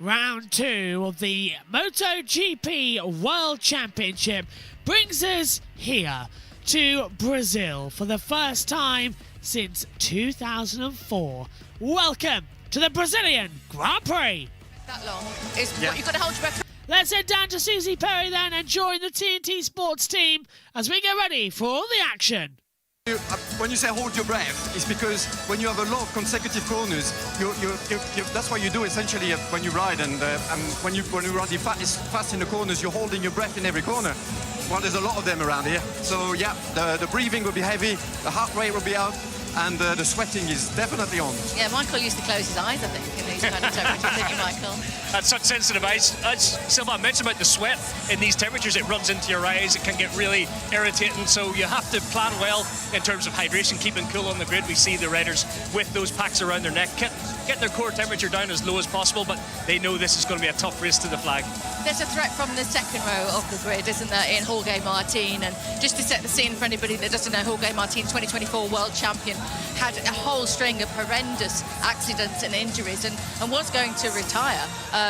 Round 2 of the MotoGP World Championship brings us here to Brazil for the first time since 2004. Welcome to the Brazilian Grand Prix. That long is what you've got to hold your breath. Let's head down to Susie Perry then and join the TNT Sports team as we get ready for all the action. When you say hold your breath, it's because when you have a lot of consecutive corners, that's what you do essentially when you ride, and when you ride fast in the corners, you're holding your breath in every corner. Well, there's a lot of them around here. So yeah, the breathing will be heavy, the heart rate will be out, and the sweating is definitely on. Yeah, Michael used to close his eyes, I think, in these kind of temperatures, didn't you, Michael? That's such sensitive eyes. As Silva mentioned about the sweat, in these temperatures it runs into your eyes, it can get really irritating, so you have to plan well in terms of hydration, keeping cool on the grid. We see the riders with those packs around their neck, get their core temperature down as low as possible, but they know this is going to be a tough race to the flag. There's a threat from the second row of the grid, isn't there, in Jorge Martin? And just to set the scene for anybody that doesn't know, Jorge Martin, 2024 world champion, had a whole string of horrendous accidents and injuries and was going to retire.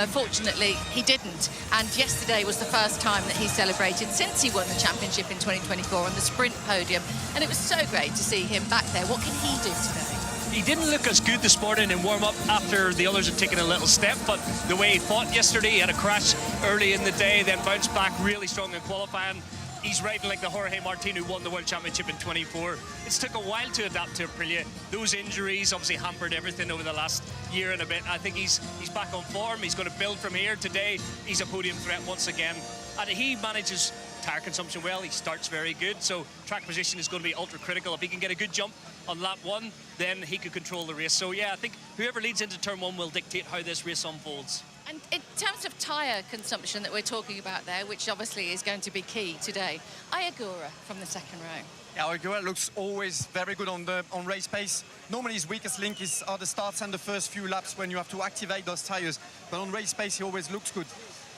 Fortunately, he didn't. And yesterday was the first time that he celebrated since he won the championship in 2024 on the sprint podium. And it was so great to see him back there. What can he do today? He didn't look as good this morning in warm-up after the others had taken a little step, but the way he fought yesterday, he had a crash early in the day, then bounced back really strong in qualifying. He's riding like the Jorge Martin who won the World Championship in 24. It's took a while to adapt to Aprilia. Those injuries obviously hampered everything over the last year and a bit. I think he's back on form. He's going to build from here. Today, he's a podium threat once again. And he manages tire consumption well. He starts very good, so track position is going to be ultra critical. If he can get a good jump on lap 1, then he could control the race. So yeah, I think whoever leads into turn 1 will dictate how this race unfolds. And in terms of tyre consumption that we're talking about there, which obviously is going to be key today, Ayagura from the second row. Yeah, Ayagura looks always very good on race pace. Normally his weakest link are the starts and the first few laps when you have to activate those tyres. But on race pace, he always looks good.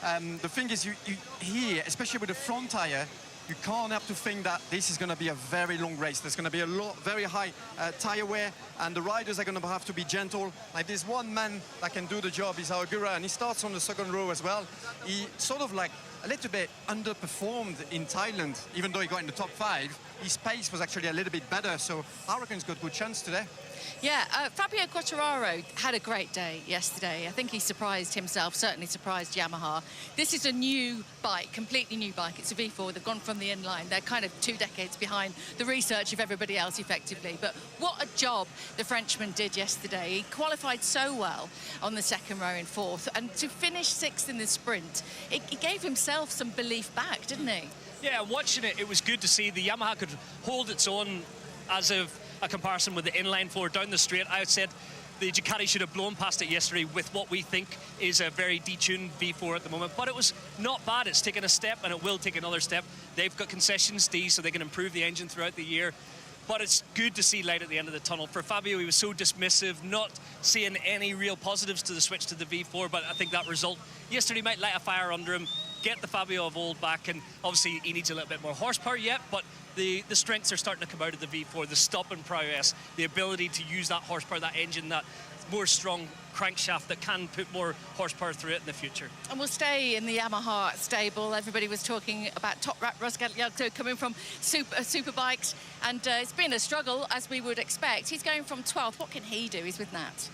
The thing is, you here, especially with the front tyre, you can't have to think that this is going to be a very long race. There's going to be a very high tyre wear, and the riders are going to have to be gentle. Like, there's one man that can do the job, is Ayagura, and he starts on the second row as well. He sort of like a little bit underperformed in Thailand, even though he got in the top 5. His pace was actually a little bit better, so I reckon he's got a good chance today. Yeah, Fabio Quartararo had a great day yesterday. I think he surprised himself, certainly surprised Yamaha. This is a new bike, completely new bike. It's a V4. They've gone from the inline. They're kind of 2 decades behind the research of everybody else, effectively. But what a job the Frenchman did yesterday. He qualified so well on the second row in 4th. And to finish 6th in the sprint, he gave himself some belief back, didn't he? Yeah, watching it, it was good to see the Yamaha could hold its own as of a comparison with the inline 4 down the straight. I said the Ducati should have blown past it yesterday with what we think is a very detuned V4 at the moment, but it was not bad. It's taken a step and it will take another step. They've got concessions, D, so they can improve the engine throughout the year. But it's good to see light at the end of the tunnel. For Fabio, he was so dismissive, not seeing any real positives to the switch to the V4, but I think that result yesterday might light a fire under him, get the Fabio of old back, and obviously he needs a little bit more horsepower yet, but the strengths are starting to come out of the V4, the stop and prowess, the ability to use that horsepower, that engine, that more strong crankshaft that can put more horsepower through it in the future. And we'll stay in the Yamaha stable. Everybody was talking about Top Rat Rosgagliardo coming from super bikes, and it's been a struggle, as we would expect. He's going from 12th. What can he do? He's with Nat.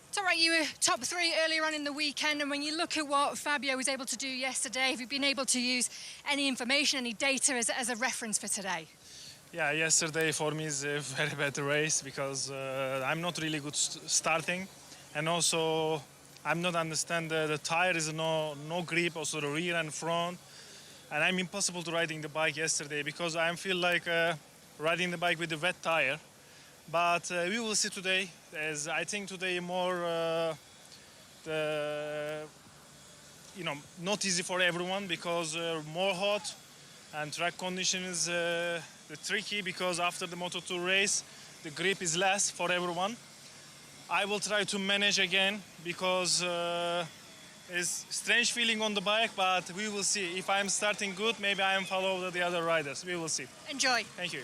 It's all right, you were top 3 earlier on in the weekend, and when you look at what Fabio was able to do yesterday, have you been able to use any information, any data as a reference for today? Yeah, yesterday for me is a very bad race because I'm not really good starting, and also I'm not understand the tire is no grip, also the rear and front, and I'm impossible to riding the bike yesterday because I feel like riding the bike with the wet tire. But we will see today, as I think today more not easy for everyone because more hot and track condition is tricky because after the Moto2 race the grip is less for everyone. I will try to manage again because it's strange feeling on the bike, but we will see. If I'm starting good, maybe I am follow the other riders. We will see. Enjoy. Thank you.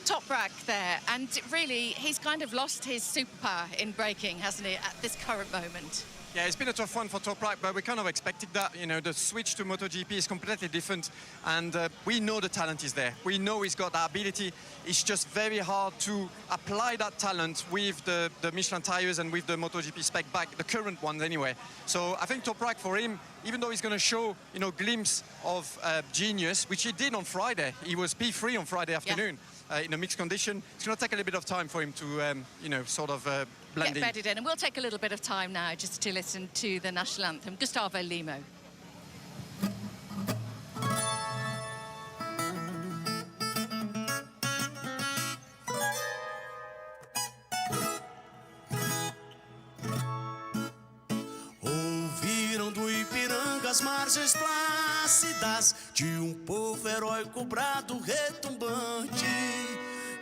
Toprak there, and really, he's kind of lost his superpower in braking, hasn't he, at this current moment? Yeah, it's been a tough one for Toprak, but we kind of expected that. You know, the switch to MotoGP is completely different, and we know the talent is there. We know he's got that ability. It's just very hard to apply that talent with the Michelin tires and with the MotoGP spec back, the current ones anyway. So I think Toprak, for him, even though he's going to show, you know, glimpse of genius, which he did on Friday. He was P3 on Friday afternoon. Yeah. In a mixed condition, it's going to take a little bit of time for him to, you know, sort of blend get bedded in. And we'll take a little bit of time now just to listen to the national anthem, Gustavo Limo. Ouviram do Ipiranga as margens plácidas de povo heróico brado retumbante.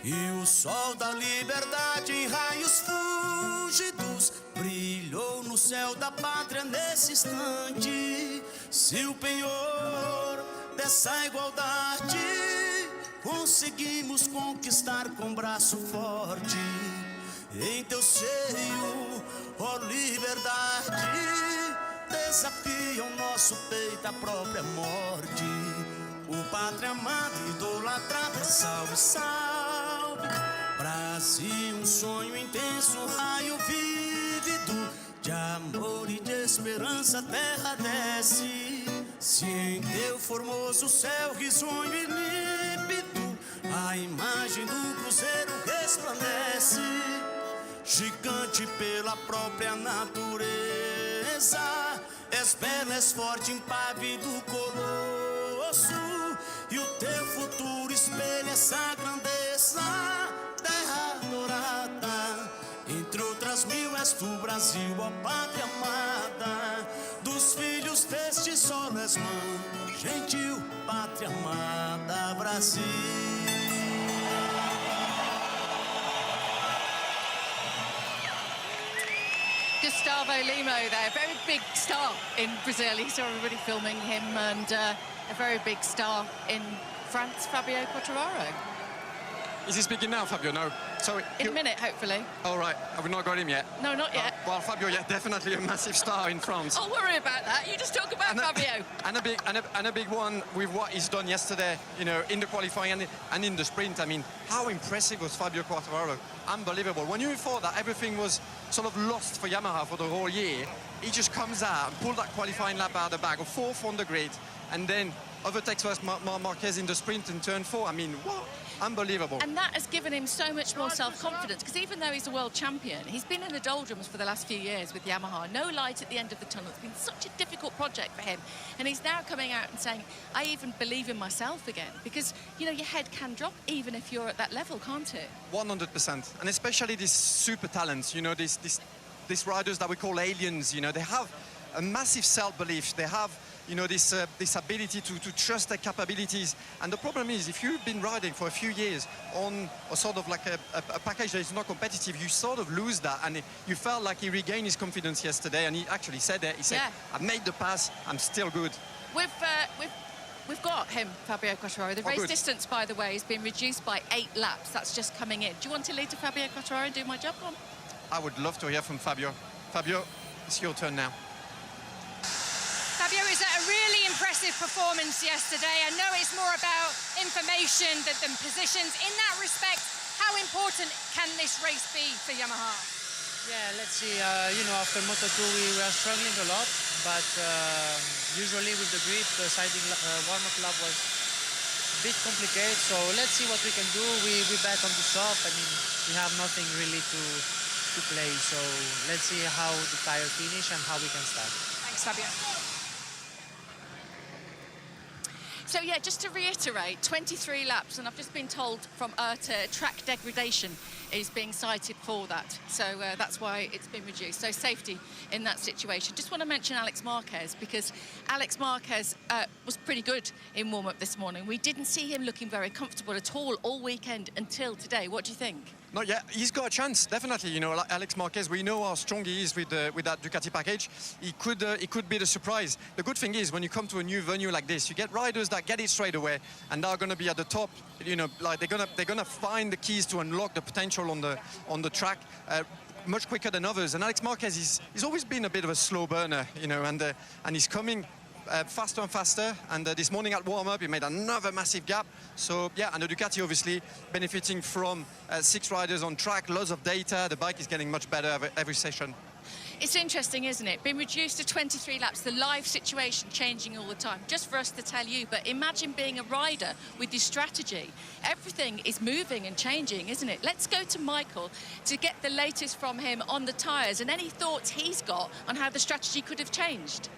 E o sol da liberdade em raios fúlgidos brilhou no céu da pátria nesse instante. Se o penhor dessa igualdade conseguimos conquistar com braço forte, em teu seio, ó liberdade, desafia o nosso peito à própria morte. O pátria amada, idolatrada, salve, salve. Brasil, um sonho intenso, um raio vívido de amor e de esperança a terra desce. Se em teu formoso céu risonho e límpido a imagem do cruzeiro resplandece, gigante pela própria natureza, és bela, és forte, impávido colosso, e o teu futuro espelha essa grandeza. Terra dourada, entre outras mil, és tu, Brasil, ó pátria amada. Dos filhos deste sol és mãe, gentil, pátria amada, Brasil. Gustavo Limo there, a very big star in Brazil. He saw everybody filming him, and a very big star in France, Fabio Quartararo. Is he speaking now, Fabio? No. So in a minute, hopefully. All right. Have we not got him yet? No, not yet. Well, Fabio, yeah, definitely a massive star in France. I'll worry about that. You just talk about Fabio. And a big one with what he's done yesterday, you know, in the qualifying and in the sprint. I mean, how impressive was Fabio Quartararo? Unbelievable. When you thought that everything was sort of lost for Yamaha for the whole year, he just comes out and pulls that qualifying lap out of the bag, a fourth on the grid, and then overtakes Marquez in the sprint in turn 4. I mean, what? Unbelievable. And that has given him so much more self-confidence, because even though he's a world champion, he's been in the doldrums for the last few years with Yamaha. No light at the end of the tunnel. It's been such a difficult project for him. And he's now coming out and saying, I even believe in myself again. Because, you know, your head can drop even if you're at that level, can't it? 100%. And especially these super talents, you know, these riders that we call aliens, you know, they have a massive self-belief. They have, you know, this ability to trust their capabilities. And the problem is, if you've been riding for a few years on a sort of like a package that is not competitive, you sort of lose that. And you felt like he regained his confidence yesterday, and he actually said that. He said, yeah, I've made the pass, I'm still good. We've got him, Fabio Quartararo. The race distance, by the way, has been reduced by 8 laps. That's just coming in. Do you want to lead to Fabio Quartararo and do my job? Come on. I would love to hear from Fabio. Fabio, it's your turn now. Fabio, is a really impressive performance yesterday. I know it's more about information than positions. In that respect, how important can this race be for Yamaha? Yeah, let's see. You know, after Moto2 we were struggling a lot, but usually with the grip, the siding warm-up lap was a bit complicated. So let's see what we can do. We bet on the soft. I mean, we have nothing really to play. So let's see how the tire finish and how we can start. Thanks, Fabio. So, yeah, just to reiterate, 23 laps, and I've just been told from Erta, track degradation is being cited for that. So that's why it's been reduced. So safety in that situation. Just want to mention Alex Marquez, because Alex Marquez was pretty good in warm-up this morning. We didn't see him looking very comfortable at all weekend until today. What do you think? No, yeah, he's got a chance, definitely. You know, Alex Marquez, we know how strong he is with that Ducati package. He could be the surprise. The good thing is, when you come to a new venue like this, you get riders that get it straight away and are going to be at the top. You know, like they're gonna find the keys to unlock the potential on the track much quicker than others. And Alex Marquez, he's always been a bit of a slow burner, you know, and he's coming faster and faster, and this morning at warm-up he made another massive gap. So yeah, and the Ducati obviously benefiting from 6 riders on track, lots of data. The bike is getting much better every session. It's interesting, isn't it? Been reduced to 23 laps, the live situation changing all the time, just for us to tell you. But imagine being a rider with your strategy. Everything is moving and changing, isn't it? Let's go to Michael to get the latest from him on the tyres and any thoughts he's got on how the strategy could have changed.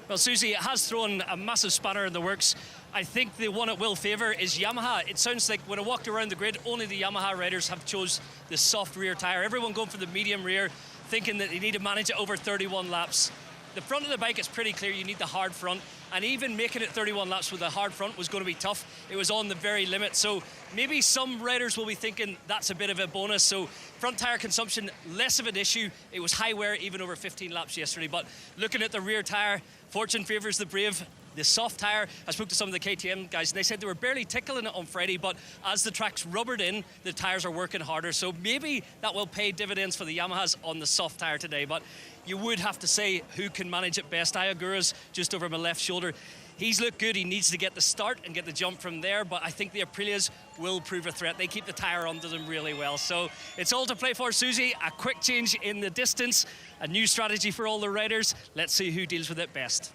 Well, Susie, it has thrown a massive spanner in the works. I think the one it will favour is Yamaha. It sounds like when I walked around the grid, only the Yamaha riders have chose the soft rear tyre. Everyone going for the medium rear, thinking that they need to manage it over 31 laps. The front of the bike is pretty clear, you need the hard front, and even making it 31 laps with a hard front was going to be tough. It was on the very limit, so maybe some riders will be thinking that's a bit of a bonus. So front tyre consumption, less of an issue. It was high wear even over 15 laps yesterday, but looking at the rear tyre, fortune favours the brave. The soft tyre, I spoke to some of the KTM guys and they said they were barely tickling it on Friday, but as the track's rubbered in, the tyres are working harder. So maybe that will pay dividends for the Yamahas on the soft tyre today. But you would have to say who can manage it best. Ayagura's just over my left shoulder. He's looked good. He needs to get the start and get the jump from there, but I think the Aprilias will prove a threat. They keep the tyre under them really well. So it's all to play for, Susie. A quick change in the distance, a new strategy for all the riders. Let's see who deals with it best.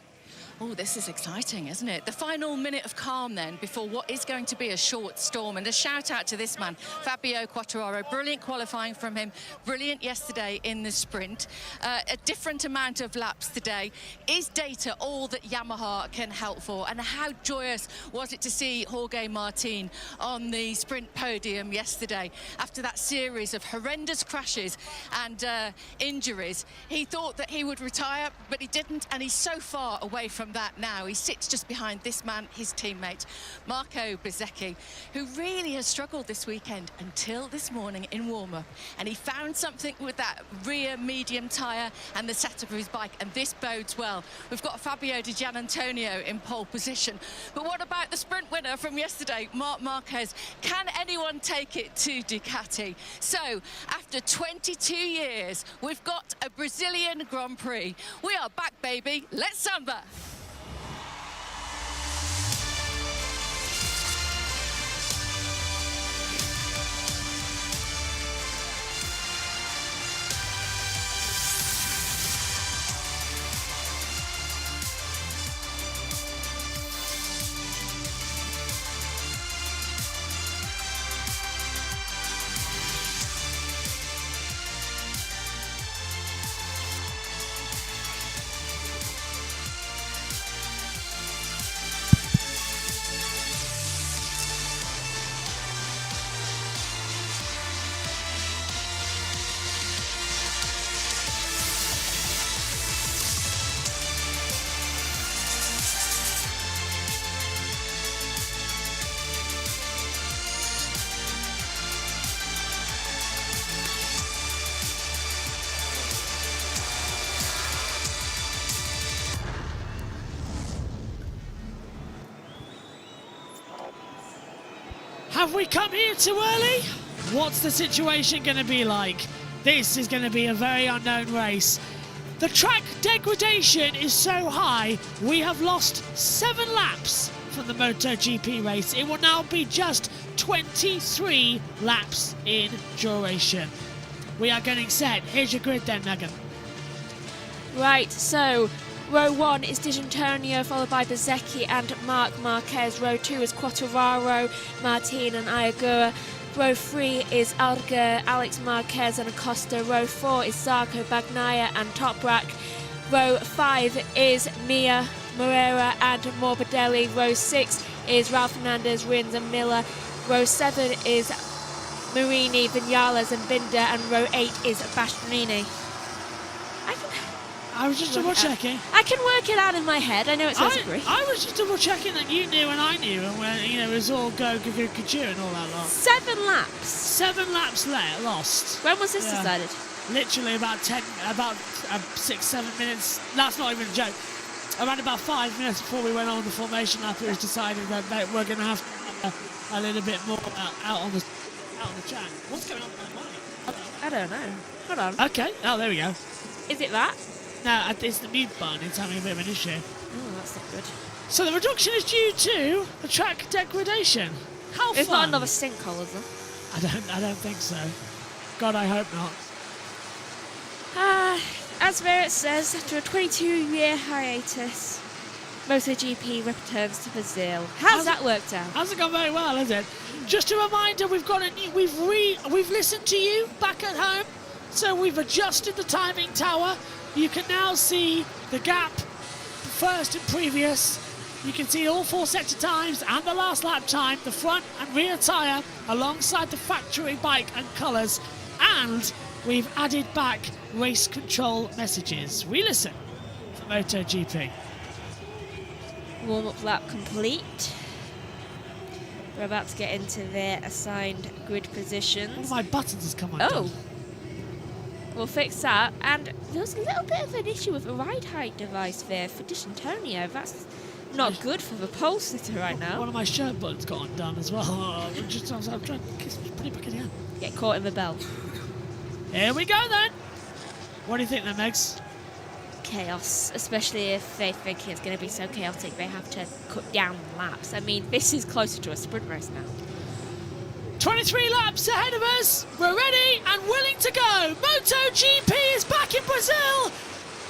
Oh, this is exciting, isn't it? The final minute of calm then before what is going to be a short storm. And a shout out to this man, Fabio Quartararo. Brilliant qualifying from him. Brilliant yesterday in the sprint. A different amount of laps today. Is data all that Yamaha can help for? And how joyous was it to see Jorge Martin on the sprint podium yesterday after that series of horrendous crashes and injuries? He thought that he would retire, but he didn't, and he's so far away from that now. He sits just behind this man, his teammate, Marco Bezzecchi, who really has struggled this weekend until this morning in warm-up. And he found something with that rear medium tyre and the setup of his bike, and this bodes well. We've got Fabio Di Gianantonio in pole position. But what about the sprint winner from yesterday, Marc Marquez? Can anyone take it to Ducati? So, after 22 years, we've got a Brazilian Grand Prix. We are back, baby. Let's samba. Have we come here too early? What's the situation going to be like? This is going to be a very unknown race. The track degradation is so high, we have lost 7 laps from the MotoGP race. It will now be just 23 laps in duration. We are getting set. Here's your grid then, Megan. Right, so row 1 is Di Gianantonio, followed by Bezzecchi and Marc Marquez. Row 2 is Quartararo, Martin and Ayagura. Row 3 is Alger, Alex Marquez and Acosta. Row 4 is Zarco, Bagnaia and Toprak. Row 5 is Mia, Moreira and Morbidelli. Row 6 is Ralph Fernandez, Rins and Miller. Row 7 is Marini, Vinales and Binder, and row 8 is Bastianini. I was just double checking. I can work it out in my head. I know it's Prix. I was just double checking that you knew and I knew, and when it was all go and all that lot. 7 laps. 7 laps lost. When was this decided? Literally about 6-7 minutes. That's not even a joke. Around about 5 minutes before we went on the formation lap, it was decided that we're going to have a little bit more out on the track. What's going on with my mic? I don't know. Hold on. Okay. Oh, there we go. Is it that? No, it's the mute button. It's having a bit of an issue. Oh, that's not good. So the reduction is due to the track degradation. How It's fun? not another sinkhole, is there? I don't think so. God, I hope not. As Merritt says, after a 22-year hiatus, MotoGP returns to Brazil. How's that worked out? Hasn't gone very well, has it? Just a reminder, we've listened to you back at home, so we've adjusted the timing tower. You can now see the gap, first and previous. You can see all 4 sector times and the last lap time, the front and rear tyre, alongside the factory bike and colours. And we've added back race control messages. We listen for MotoGP. Warm-up lap complete. We're about to get into their assigned grid positions. One of my buttons has come undone. Oh! We'll fix that. And there was a little bit of an issue with a ride height device there for D'Antonio. That's not good for the pole sitter right now. One of my shirt buttons got undone as well. I'm trying to put it back again. Get caught in the bell. Here we go then. What do you think then, Megs? Chaos, especially if they think it's going to be so chaotic they have to cut down laps. I mean, this is closer to a sprint race now. 23 laps ahead of us. We're ready and willing to go. MotoGP is back in Brazil.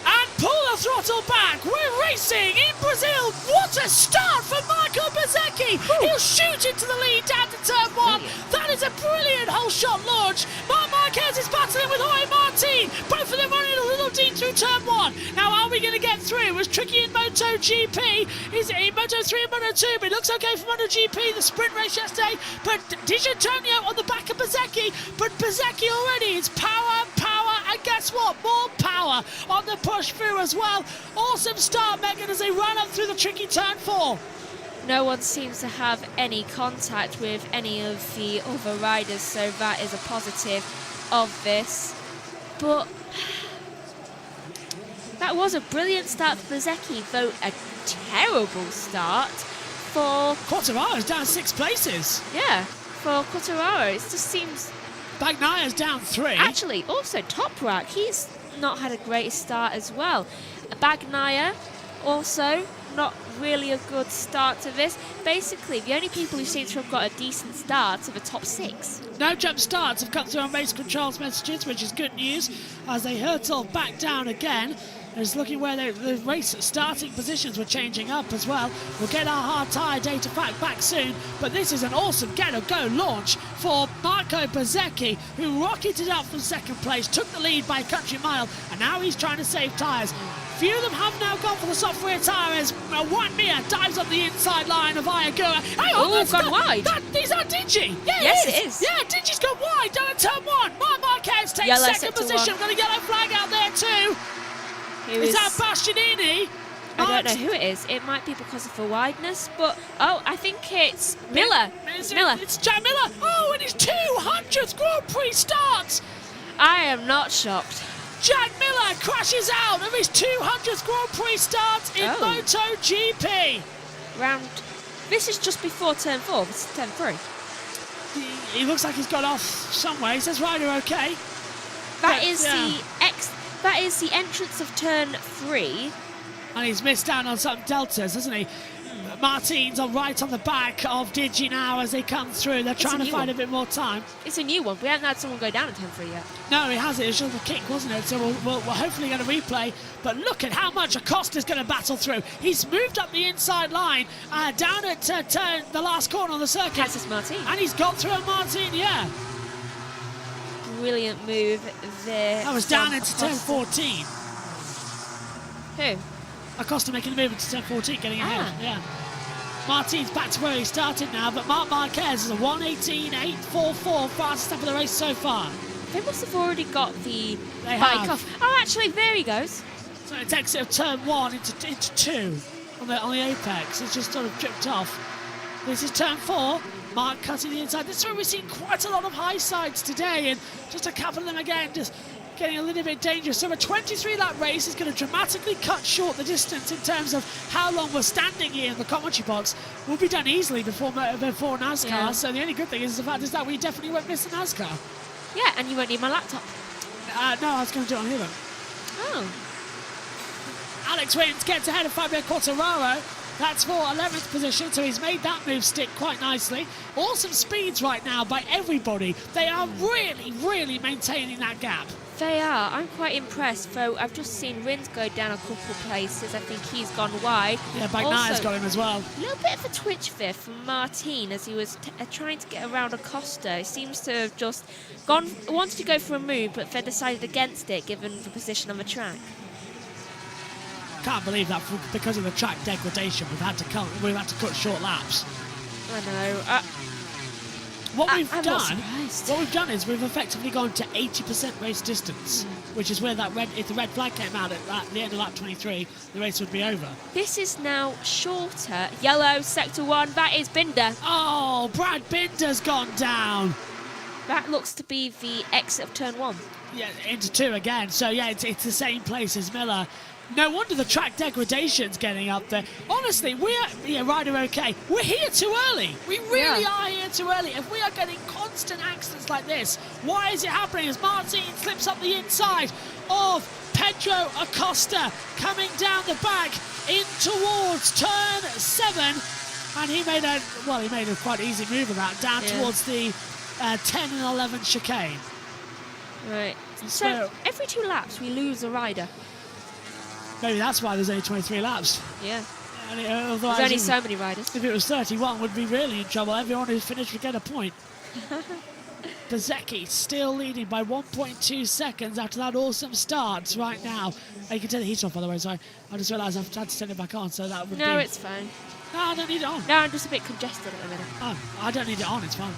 And pull the throttle back. We're racing in Brazil. What a start for Marco Bezzecchi. He'll shoot into the lead down to turn 1. That is a brilliant whole shot launch. Marc Marquez is battling with Jorge Martin. Both of them running a little deep through turn 1. Now, are we going to get through? It was tricky in MotoGP. Is it in Moto3 and Moto2? But it looks okay for MotoGP, the sprint race yesterday. But D'Antonio on the back of Bezzecchi. But Bezzecchi already is power, and guess what? More power on the push through as well. Awesome start, Megan, as they run up through the tricky turn 4. No one seems to have any contact with any of the other riders, so that is a positive of this. But that was a brilliant start for Bezzecchi, though a terrible start for Quartararo's down 6 places. Yeah, for Quartararo. It just seems... Bagnaia's down 3. Actually, also Toprak, he's not had a great start as well. Bagnaia also not really a good start to this. Basically, the only people who seem to have got a decent start are the top 6. No jump starts have come through on race controls messages, which is good news as they hurtle back down again. It's looking where the race starting positions were changing up as well. We'll get our hard tyre data back soon, but this is an awesome get-or-go launch for Marco Bezzecchi, who rocketed up from 2nd place, took the lead by a country mile, and now he's trying to save tyres. Few of them have now gone for the soft rear tyre as Juan Mir dives up the inside line of Ayagura. Oh, gone wide. Is that Digi? Yeah, yes, it is. Yeah, Digi's gone wide down at turn 1. Marc Marquez takes Yellow 2nd position. Got a yellow flag out there too. Is that Bastianini? I don't know who it is. It might be because of the wideness, but I think it's Miller. It's Jack Miller. Oh, and his 200th Grand Prix start. I am not shocked. Jack Miller crashes out of his 200th Grand Prix start in MotoGP. This is just before turn 4. This is turn 3. He looks like he's got off somewhere. He says rider okay. That is the entrance of turn 3. And he's missed down on some deltas, hasn't he? Martin's right on the back of Digi now as they come through. They're trying to find a bit more time. It's a new one. We haven't had someone go down in turn 3 yet. No, it hasn't. It was just a kick, wasn't it? So we're hopefully going to replay. But look at how much Acosta's going to battle through. He's moved up the inside line, down at turn the last corner on the circuit. Cassis Martin. And he's got through Martin, yeah. Brilliant move there. That was down into turn 14. Who? Acosta making the move into turn 14, getting ahead. Yeah. Martin's back to where he started now, but Marc Marquez is a 1:18.844, fastest step of the race so far. They must have already got the They bike have. off. Oh, actually, there he goes. So it takes it of turn 1 into 2 on the apex. It's just sort of dripped off. This is turn 4. Mark cutting the inside. This is where we've seen quite a lot of high sides today, and just a couple of them again just getting a little bit dangerous. So a 23-lap race is going to dramatically cut short the distance in terms of how long we're standing here in the commentary box. Will be done easily before NASCAR. Yeah. So the only good thing is the fact is that we definitely won't miss the NASCAR. Yeah, and you won't need my laptop. No, I was going to do it on here though. Oh. Alex Wins gets ahead of Fabio Quartararo. That's for 11th position, so he's made that move stick quite nicely. Awesome speeds right now by everybody. They are really, really maintaining that gap. They are. I'm quite impressed, though. I've just seen Rins go down a couple places. I think he's gone wide. Yeah, Bagnaya's got him as well. A little bit of a twitch there from Martin as he was trying to get around Acosta. He seems to have just wanted to go for a move, but then decided against it, given the position on the track. Can't believe that because of the track degradation, we've had to cut short laps. I know. What we've I'm not surprised. is we've effectively gone to 80% race distance, which is where if the red flag came out at the end of lap 23, the race would be over. This is now shorter. Yellow, sector 1. That is Binder. Oh, Brad Binder's gone down. That looks to be the exit of turn 1. Yeah, into 2 again. So yeah, it's the same place as Miller. No wonder the track degradation's getting up there. Honestly, Ryder, okay. We're here too early. We really are here too early. If we are getting constant accidents like this, why is it happening? As Martin slips up the inside of Pedro Acosta, coming down the back in towards turn 7, and he made a quite easy move of that down towards the 10 and 11 chicane. Right. So every 2 laps we lose a rider. Maybe that's why there's only 23 laps. Yeah. And there's only so many riders. If it was 31, we'd be really in trouble. Everyone who finished would get a point. Bezzecchi still leading by 1.2 seconds after that awesome start right now. Oh, you can turn the heat off, by the way, sorry. I just realised I've had to turn it back on, so that would be... No, it's fine. No, I don't need it on. No, I'm just a bit congested at the minute. Oh, I don't need it on, it's fine.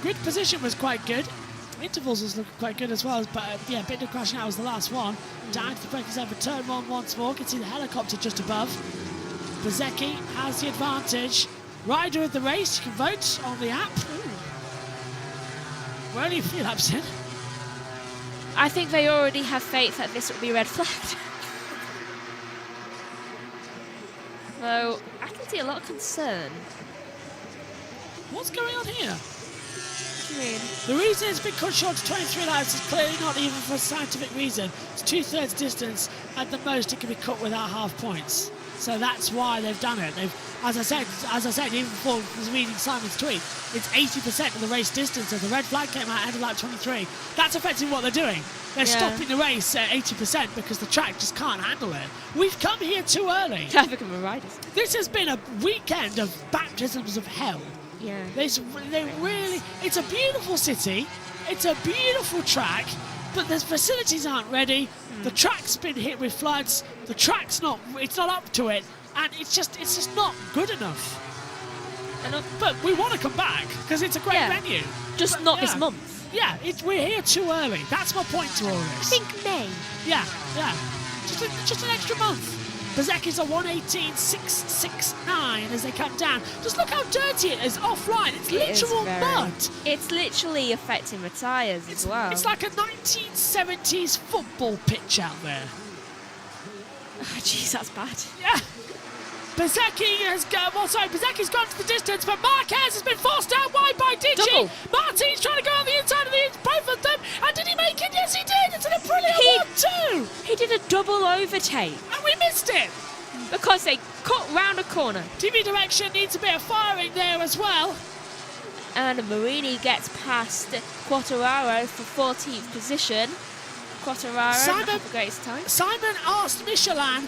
Grid position was quite good. Intervals was looking quite good as well, but yeah, Binder crashing out was the last one. Down to the breakers over turn 1 once more. You can see the helicopter just above. Bezzecchi has the advantage. Rider of the race, you can vote on the app. We're only a few laps in. I think they already have faith that this will be red flagged. Though I can see a lot of concern. What's going on here? Mean? The reason it's been cut short to 23 laps is clearly not even for a scientific reason. It's 2/3 distance. At the most, it can be cut without half points. So that's why they've done it. As I said, even before I was reading Simon's tweet, it's 80% of the race distance. If the red flag came out at end of lap 23, that's effectively what they're doing. They're stopping the race at 80% because the track just can't handle it. We've come here too early. This has been a weekend of baptisms of hell. Yeah. It's a beautiful city, it's a beautiful track, but the facilities aren't ready. The track's been hit with floods. The track's not up to it, and it's just not good enough. But we want to come back because it's a great venue. Just not this month. Yeah, we're here too early. That's my point to all this. I think May. Yeah. Just an extra month. Bezzecchi's a 1:18.669 as they come down. Just look how dirty it is offline. It's literal mud. It's literally affecting the tyres as well. It's like a 1970s football pitch out there. Oh, jeez, that's bad. Yeah. Bezzecchi's gone to the distance, but Marquez has been forced out wide by Digi. Martin's trying to go on the inside of both of them. And did he make it? Yes, he did. It's a brilliant 1-2. He did a double overtake. And we missed it. Because they cut round a corner. TV direction needs a bit of firing there as well. And Marini gets past Quartararo for 14th position. Quartararo, not the greatest time. Simon asked Michelin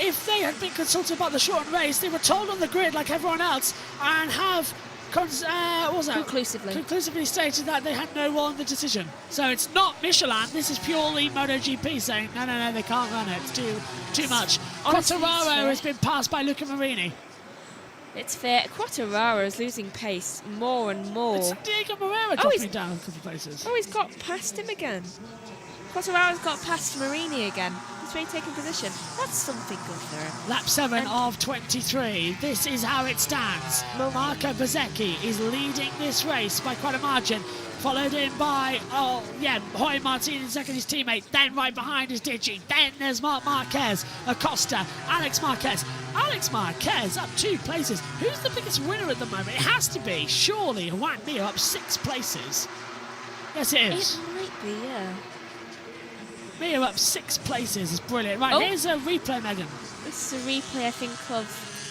if they had been consulted about the shortened race. They were told on the grid like everyone else and have conclusively stated that they had no role in the decision. So it's not Michelin, this is purely MotoGP saying no, they can't run it, it's too much. Quartararo has been passed by Luca Marini. It's fair. Quartararo is losing pace more and more. It's Diego Moreira dropping down a couple of places. Oh, he's got past him again. Quartararo's got past Marini again. He's really taking position. That's something good for him. Lap 7 of 23. This is how it stands. Marco Bezzecchi is leading this race by quite a margin. Followed in by, Jorge Martin in second, his teammate. Then right behind is Digi. Then there's Marc Marquez, Acosta, Alex Marquez. Alex Marquez up 2 places. Who's the biggest winner at the moment? It has to be, surely, Juan Mir up 6 places. Yes, it is. It might be, yeah. Mir up 6 places is brilliant. Right, here's a replay, Megan. This is a replay, I think, of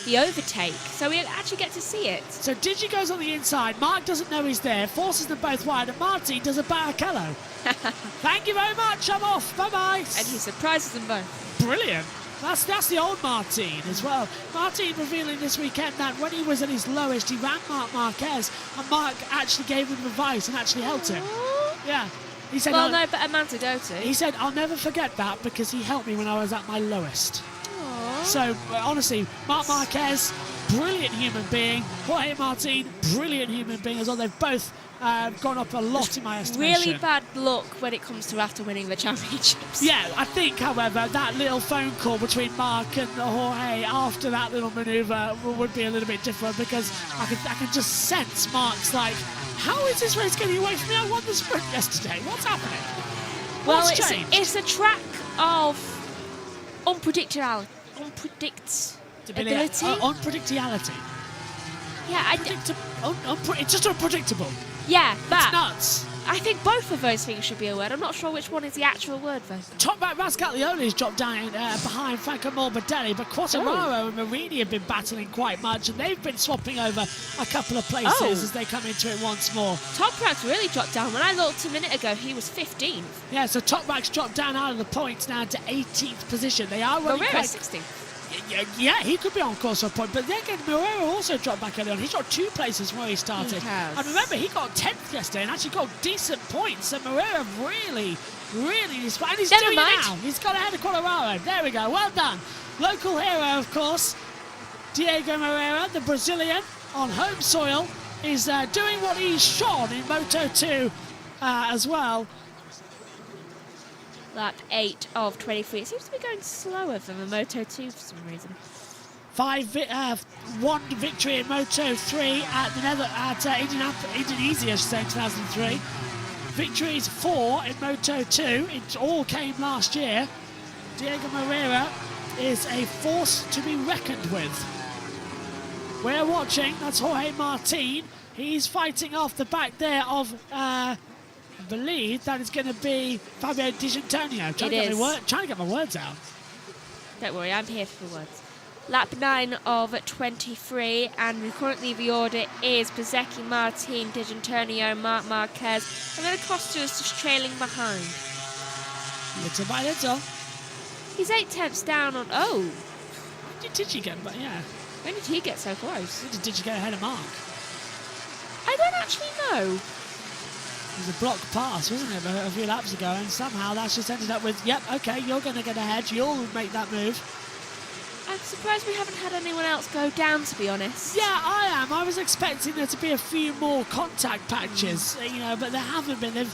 the overtake, so we actually get to see it. So Digi goes on the inside, Mark doesn't know he's there, forces them both wide, and Martin does a Barrichello. Thank you very much, I'm off, bye-bye. And he surprises them both. Brilliant. That's the old Martin as well. Martin revealing this weekend that when he was at his lowest, he ran Marc Marquez, and Mark actually gave him advice and actually helped him. Yeah. He said, well, no better man to go to. He said, I'll never forget that because he helped me when I was at my lowest. So, honestly, Marc Marquez, brilliant human being. Jorge Martin, brilliant human being as well. They've both gone up a lot in my estimation. Really bad luck when it comes to after winning the championships. Yeah, I think, however, that little phone call between Mark and Jorge after that little manoeuvre would be a little bit different because I can just sense Mark's like, how is this race getting away from me? I won the sprint yesterday. What's happening? Well, it's a track of unpredictability. Unpredictability. Yeah, it's just unpredictable. Yeah, it's that. Nuts. I think both of those things should be a word. I'm not sure which one is the actual word, though. Top back Rascalione's dropped down behind Franco Morbidelli, but Quartararo and Marini have been battling quite much, and they've been swapping over a couple of places as they come into it once more. Toprak's really dropped down. When I looked a minute ago, he was 15th. Yeah, so Toprak's dropped down out of the points now to 18th position. They are running Moreira's 16th. Yeah, he could be on course for a point, but then again, Moreira also dropped back early on. He dropped 2 places where he started. And remember, he got 10th yesterday and actually got decent points. So Moreira really is fine. And he's doing it now. He's got ahead of Quartararo. There we go. Well done. Local hero, of course. Diego Moreira, the Brazilian, on home soil, is doing what he's shown in Moto2 as well. Lap 8 of 23. It seems to be going slower than the Moto2 for some reason. 1 victory in Moto3 at Indonesia, I should say, 2003. Victories 4 in Moto2. It all came last year. Diego Moreira is a force to be reckoned with. We're watching. That's Jorge Martin. He's fighting off the back there of... I believe that is going to be Fabio Di Giannantonio. Trying to get my words out. Don't worry, I'm here for the words. Lap 9 of 23, and currently the order is Bezzecchi, Martin, Di Giannantonio, Marc Marquez, and then Acosta is just trailing behind. Little by little. He's 8 tenths down on... Oh! When did he get... But yeah. When did he get so close? When did he get ahead of Mark? I don't actually know. It was a block pass, wasn't it, a few laps ago, and somehow that's just ended up with, yep, okay, you're going to get ahead, you'll make that move. I'm surprised we haven't had anyone else go down, to be honest. Yeah, I am. I was expecting there to be a few more contact patches, but there haven't been.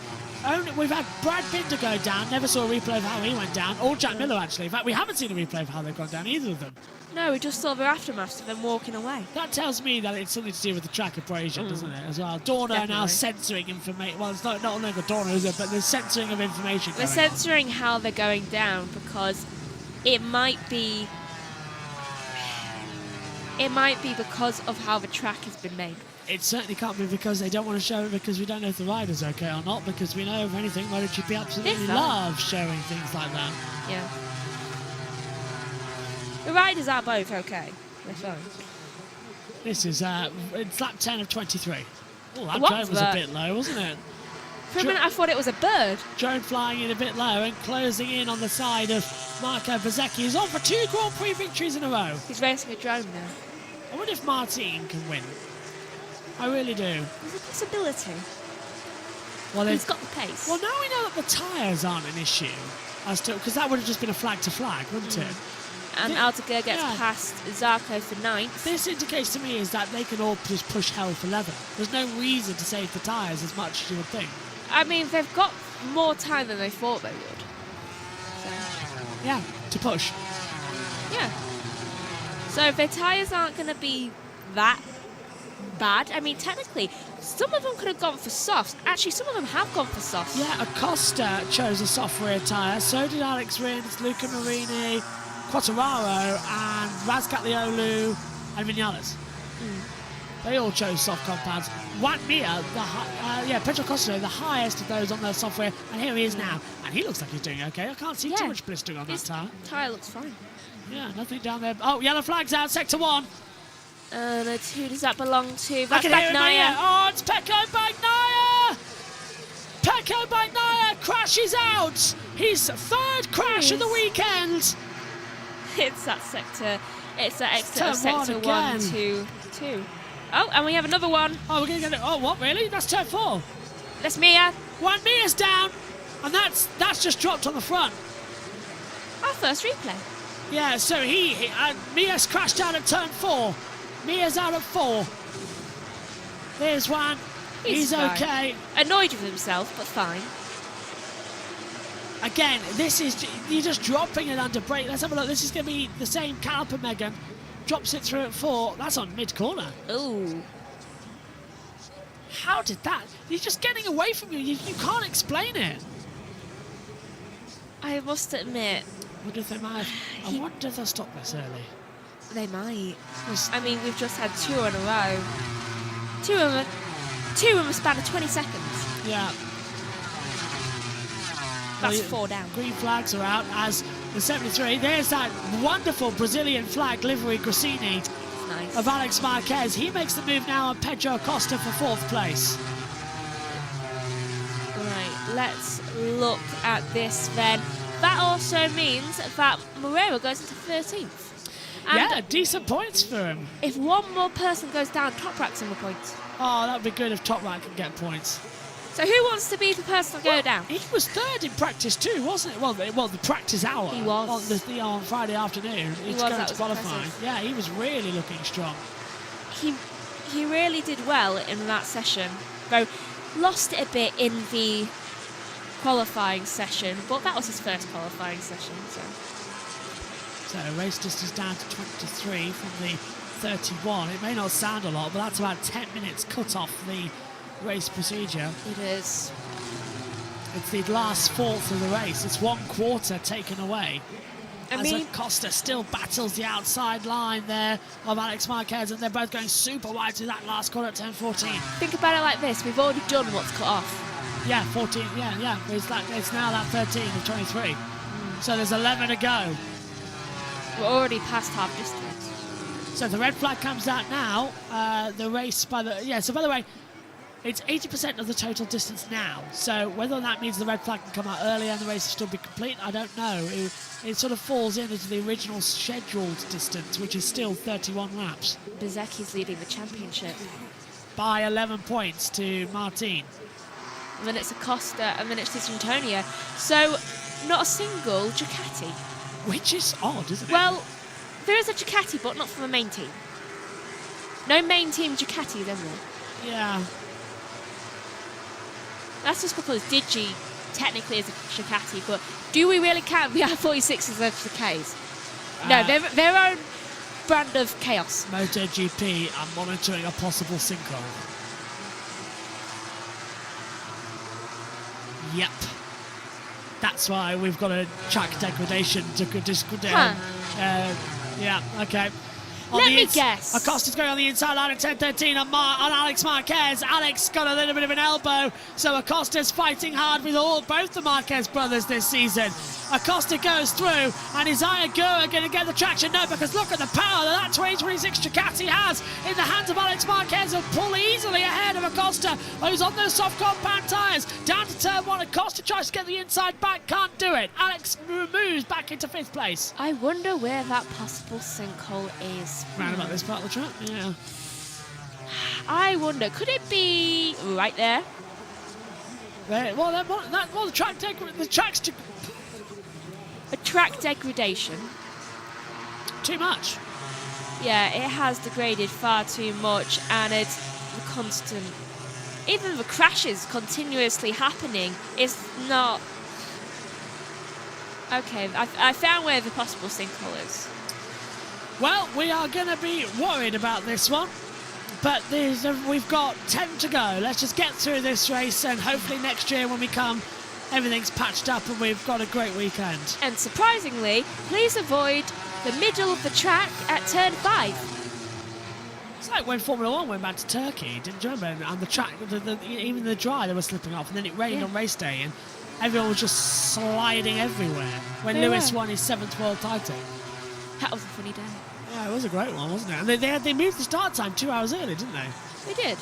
We've had Brad Binder go down, never saw a replay of how he went down, or Jack Miller, actually. In fact, we haven't seen a replay of how they've gone down, either of them. No, we just saw their aftermath of them walking away. That tells me that it's something to do with the track abrasion, doesn't it, as well? Dorna now censoring information. Well, it's not only the Dorna, is it? But there's censoring of information. They're censoring how they're going down because it might be because of how the track has been made. It certainly can't be because they don't want to show it because we don't know if the rider's okay or not, because we know, if anything, MotoGP absolutely love showing things like that. Yeah. The riders are both okay. They're fine. This is it's lap 10 of 23. Oh, that drone was a bit low, wasn't it? For a minute, I thought it was a bird. Drone flying in a bit low and closing in on the side of Marco Bezzecchi. He's on for 2 Grand Prix victories in a row. He's racing a drone now. I wonder if Martin can win. I really do. There's a possibility. Well, he's got the pace. Well, now we know that the tyres aren't an issue, because that would have just been a flag to flag, wouldn't it? And Altagur gets past Zarco for 9th. This indicates to me is that they can all just push hell for leather. There's no reason to save the tyres as much as you would think. I mean, they've got more time than they thought they would. So. Yeah, to push. Yeah. So if their tyres aren't going to be that bad, I mean, technically, some of them could have gone for softs. Actually, some of them have gone for softs. Yeah, Acosta chose a soft rear tyre. So did Alex Rins, Luca Marini, Quartararo, and Razgatlioglu and Vinales. They all chose soft compounds. Juan Mir, Pedro Acosta, the highest of those on the software, and here he is now. And he looks like he's doing okay. I can't see too much blistering on that tyre. Tyre looks fine. Yeah, nothing down there. Oh, yellow flag's out, sector 1. Who does that belong to? That's Bagnaia. Oh, it's Pecco Bagnaia! Pecco Bagnaia crashes out. His 3rd crash of the weekend. It's that sector. It's that exit of Turn 1 sector again. 1 to 2. Oh, and we have another one. Oh, we're going to get it. Oh, what, really? That's turn 4. That's Mia. Juan Mir's down. And that's just dropped on the front. Our first replay. Yeah, so Mia's crashed out at turn 4. Mia's out at 4. There's one. He's okay. Annoyed with himself, but fine. Again, you're just dropping it under brake. Let's have a look. This is going to be the same caliper, Megan. Drops it through at 4. That's on mid-corner. Ooh. How did that? He's just getting away from you. You can't explain it. I must admit. I wonder if they might have, I wonder if they'll stop this early. They might. I mean, we've just had 2 in a row. Two of them a span of 20 seconds. Yeah. That's 4 down. Green flags are out as the 73. There's that wonderful Brazilian flag livery Grassini nice. Of Alex Marquez. He makes the move now on Pedro Acosta for 4th place. Right, let's look at this then. That also means that Moreira goes into 13th. And yeah, decent points for him. If one more person goes down, Toprak's in the points. Oh, that would be good if Toprak could get points. So who wants to be the person to go down? He was 3rd in practice too, wasn't it? Well, the practice hour. He was. On Friday afternoon. He was, going to qualifying. impressive. Yeah, he was really looking strong. He really did well in that session. Though lost it a bit in the qualifying session, but that was his first qualifying session. So race distance down to 23 from the 31. It may not sound a lot, but that's about 10 minutes cut off the race procedure. It is. It's the last 4th of the race. It's 1/4 taken away. As Acosta still battles the outside line there of Alex Marquez, and they're both going super wide to that last corner at 10:14. Think about it like this: we've already done what's cut off. Yeah, 14. Yeah. It's now that 13 of 23. So there's 11 to go. We're already past half distance. So if the red flag comes out now, the race so by the way, it's 80% of the total distance now. So whether that means the red flag can come out earlier and the race will still be complete, I don't know. It sort of falls into the original scheduled distance, which is still 31 laps. Bezzecchi's leading the championship. By 11 points to Martin. And then it's Acosta, and then it's Antonio. So not a single Ducati. Which is odd, isn't it? Well, there is a Ducati, but not from the main team. No main team Ducatis, is there? Yeah. That's just because Digi technically is a Ducati, but do we really count the R46s as Ducatis? No, they're their own brand of chaos. MotoGP are monitoring a possible sinkhole. Yep. That's why we've got a track degradation to down. Yeah, okay. Let me guess. Acosta's going on the inside line at 10:13 on Alex Marquez. Alex got a little bit of an elbow, so Acosta's fighting hard with both the Marquez brothers this season. Acosta goes through, and Isaiah Gura going to get the traction? No, because look at the power that 2026 Ducati has in the hands of Alex Marquez, and pull easily ahead of Acosta, who's on those soft compound tyres. Down to turn 1, Acosta tries to get the inside back, can't do it. Alex moves back into 5th place. I wonder where that possible sinkhole is. Round about this part of the track, yeah. I wonder, could it be right there? Well, the track's a track degradation. too much. Yeah, it has degraded far too much, and it's the constant. Even the crashes continuously happening is not. Okay, I found where the possible sinkhole is. Well, we are going to be worried about this one, but we've got 10 to go. Let's just get through this race, and hopefully next year when we come, everything's patched up and we've got a great weekend. And surprisingly, please avoid the middle of the track at turn 5. It's like when Formula 1 went back to Turkey, didn't you remember? And the track, even the dry, they were slipping off, and then it rained on race day, and everyone was just sliding everywhere when Lewis won his 7th world title. That was a funny day. Yeah, it was a great one, wasn't it? And they moved the start time 2 hours early, didn't they? They did.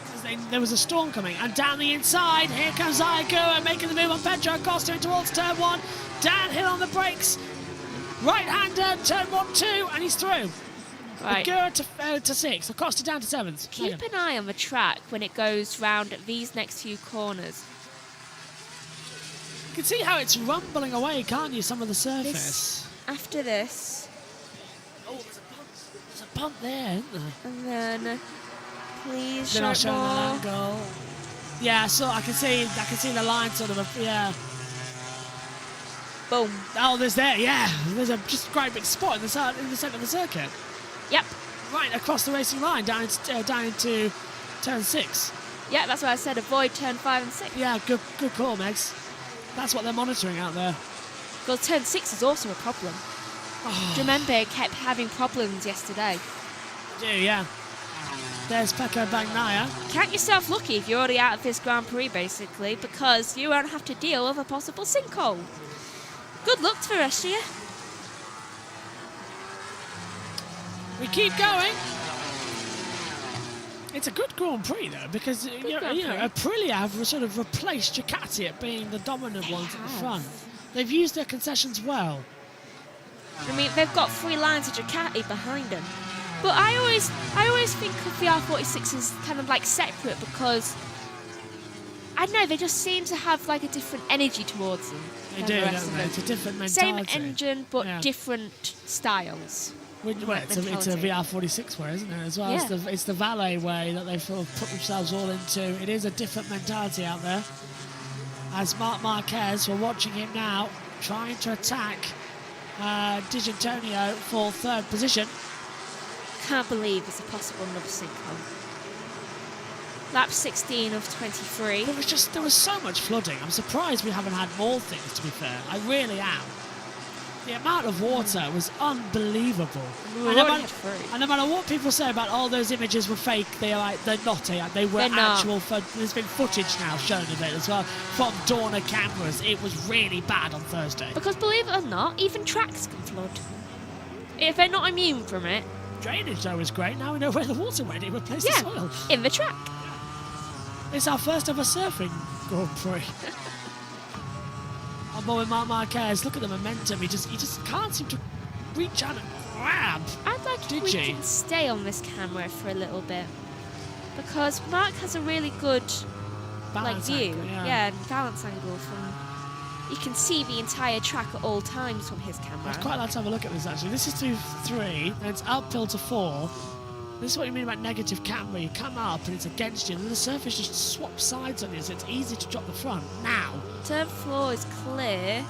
Because there was a storm coming. And down the inside, here comes Iagua making the move on Pedro Acosta towards turn 1. Downhill on the brakes. Right-hander, turn 1, 2, and he's through. Right. Iagua to 6, Acosta down to 7th. Keep an eye on the track when it goes round these next few corners. You can see how it's rumbling away, can't you, some of the surface? After this. Oh, there's a bump there, isn't there? And then, please They're not show showing more. that angle. Yeah, so I can see the line sort of, yeah. Boom. Oh, there's a just great big spot in the centre of the circuit. Yep. Right across the racing line, down into turn 6. Yeah, that's why I said avoid turn 5 and 6. Yeah, good call, Megs. That's what they're monitoring out there. Well, turn 6 is also a problem. Oh. Do you remember it kept having problems yesterday? I do, yeah. There's Pecco Bagnaia. Count yourself lucky if you're already out of this Grand Prix, basically, because you won't have to deal with a possible sinkhole. Good luck to the rest of you. We keep going. It's a good Grand Prix, though, because Aprilia have sort of replaced Ducati at being the dominant ones at the front. They've used their concessions well. I mean, they've got 3 lines of Ducati behind them. But I always think of the R46 as kind of like separate because, I don't know, they just seem to have like a different energy towards them. They do, don't they? It's a different mentality. Same engine, but different styles. Well, it's a VR46 way, isn't it, as well? Yeah. It's the valet way that they've sort of put themselves all into. It is a different mentality out there. As Marc Marquez, we're watching him now, trying to attack D'Antonio for 3rd position. Can't believe it's a possible another sinkhole. Lap 16 of 23. There was so much flooding. I'm surprised we haven't had more things, to be fair. I really am. The amount of water was unbelievable. And no matter what people say about all those images were fake, they're not. They were actual. There's been footage now shown of it as well from Dorna cameras. It was really bad on Thursday. Because believe it or not, even tracks can flood. If they're not immune from it. Drainage though is great. Now we know where the water went. It replaced the soil. In the track. It's our first ever surfing Grand Prix. On board with Marc Marquez, look at the momentum. He just can't seem to reach out and grab. I'd like if we can stay on this camera for a little bit because Mark has a really good balance view, angle, balance angle from. You can see the entire track at all times from his camera. I'd quite like to have a look at this actually. This is through 3, then it's uphill to 4. This is what you mean about negative camera. You come up and it's against you, and then the surface just swaps sides on you, so it's easy to drop the front. Now. Turn 4 is clear.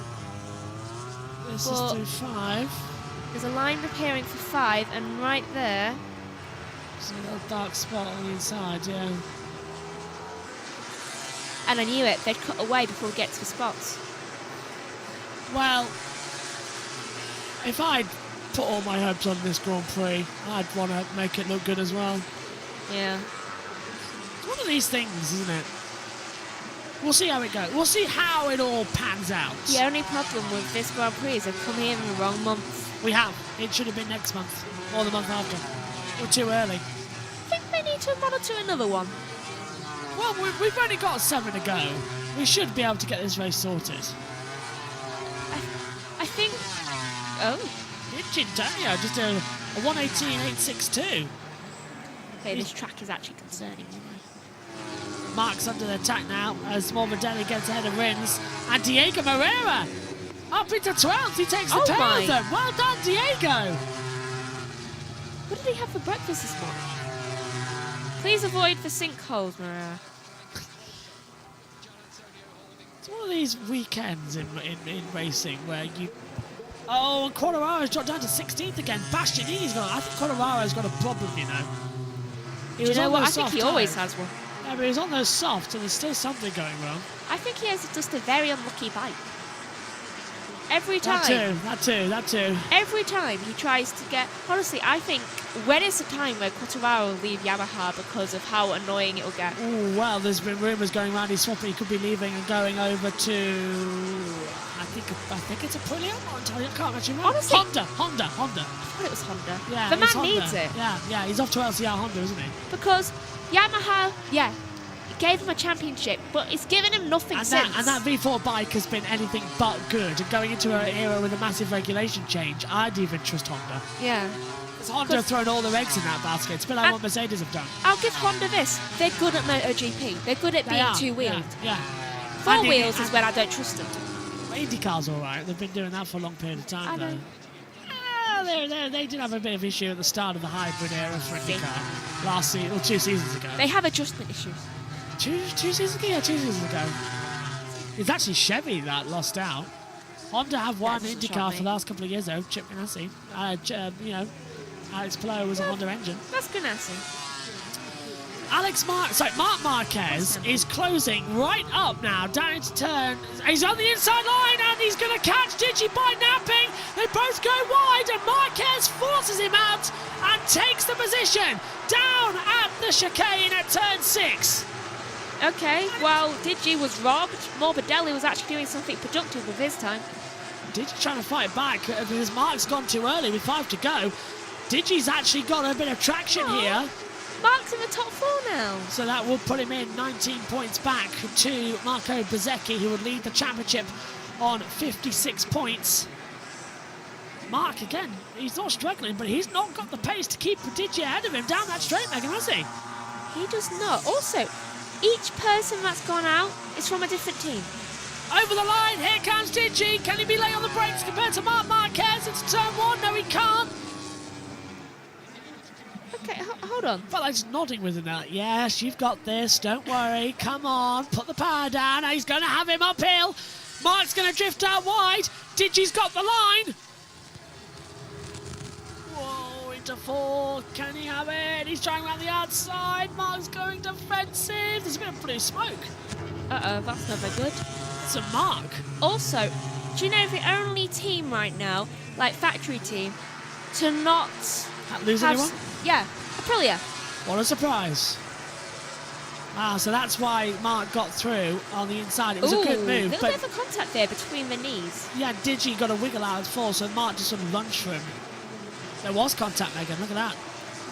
This is through 5. There's a line preparing for 5, and right there. There's a little dark spot on the inside, yeah. And I knew it. They'd cut away before we get to the spots. Well, if I'd put all my hopes on this Grand Prix, I'd want to make it look good as well. Yeah. It's one of these things, isn't it? We'll see how it goes. We'll see how it all pans out. The only problem with this Grand Prix is they've come here in the wrong month. We have. It should have been next month or the month after. We're too early. I think they need to monitor another one. Well, we've only got 7 to go. We should be able to get this race sorted. I think... Oh. D'Antonio just a 118.862. Okay, this track is actually concerning me. Mark's under the attack now as Morbidelli gets ahead of Rins. And Diego Moreira Up into 12th, he takes the Oh tail my. of them. Well done, Diego. What did he have for breakfast this morning? Please avoid the sinkholes, Maria. It's one of these weekends in racing where you... Oh, and Quartararo's dropped down to 16th again. Bastianini's got... I think Quartararo's got a problem, you know. He Do you was know on what? I those think soft he always tyres. has one. Yeah, but he was on those softs, and there's still something going wrong. I think he has just a very unlucky bike. Every time. That too. Every time he tries to get... Honestly, I think when is the time where Quartararo will leave Yamaha because of how annoying it will get? Ooh, well, there's been rumours going around he's swapping. He could be leaving and going over to... I think it's a Prix. I can't actually remember. Honestly, Honda. I thought it was Honda. Yeah, the it's man Honda. needs it. Yeah, he's off to LCR Honda, isn't he? Because Yamaha, it gave him a championship, but it's given him nothing since. And that V4 bike has been anything but good. And going into an era with a massive regulation change, I'd even trust Honda. Yeah. Because Honda have thrown all their eggs in that basket. It's been like what Mercedes have done. I'll give Honda this. They're good at MotoGP. They're good at being two-wheeled. Yeah. Four wheels is when I don't trust them. IndyCar's all right. They've been doing that for a long period of time, though. They did have a bit of issue at the start of the hybrid era for IndyCar last season, or 2 seasons ago. They have adjustment issues. Two seasons ago? Yeah, 2 seasons ago. It's actually Chevy that lost out. Honda have won IndyCar for the last couple of years, though. Chip Ganassi. Alex Palou was a Honda engine. That's Ganassi. Marc Marquez is closing right up now, down into turn. He's on the inside line and he's going to catch Digi by napping. They both go wide and Marquez forces him out and takes the position down at the chicane at turn 6. Okay, well, Digi was robbed. Morbidelli was actually doing something productive with his time. Digi trying to fight back because Mark's gone too early with 5 to go. Digi's actually got a bit of traction here. Mark's in the top 4 now. So that will put him in 19 points back to Marco Bezzecchi, who would lead the championship on 56 points. Mark, again, he's not struggling, but he's not got the pace to keep Digi ahead of him down that straight, Megan, has he? He does not. Also, each person that's gone out is from a different team. Over the line, here comes Digi. Can he be late on the brakes compared to Marc Marquez? It's turn 1. No, he can't. Okay, hold on. But I'm just nodding with him now. Yes, you've got this. Don't worry. Come on. Put the power down. He's going to have him uphill. Mark's going to drift out wide. Digi's got the line. Whoa, into 4. Can he have it? He's trying around the outside. Mark's going defensive. There's a bit of blue smoke. Uh-oh, that's not very good. It's a Mark. Also, do you know the only team right now, like factory team, to not lose anyone? Yeah, Aprilia. What a surprise. So that's why Mark got through on the inside. It was a good move. A little bit of a contact there between the knees. Yeah, Digi got a wiggle out of 4, so Mark just sort of lunged for him. There was contact, Megan. Look at that.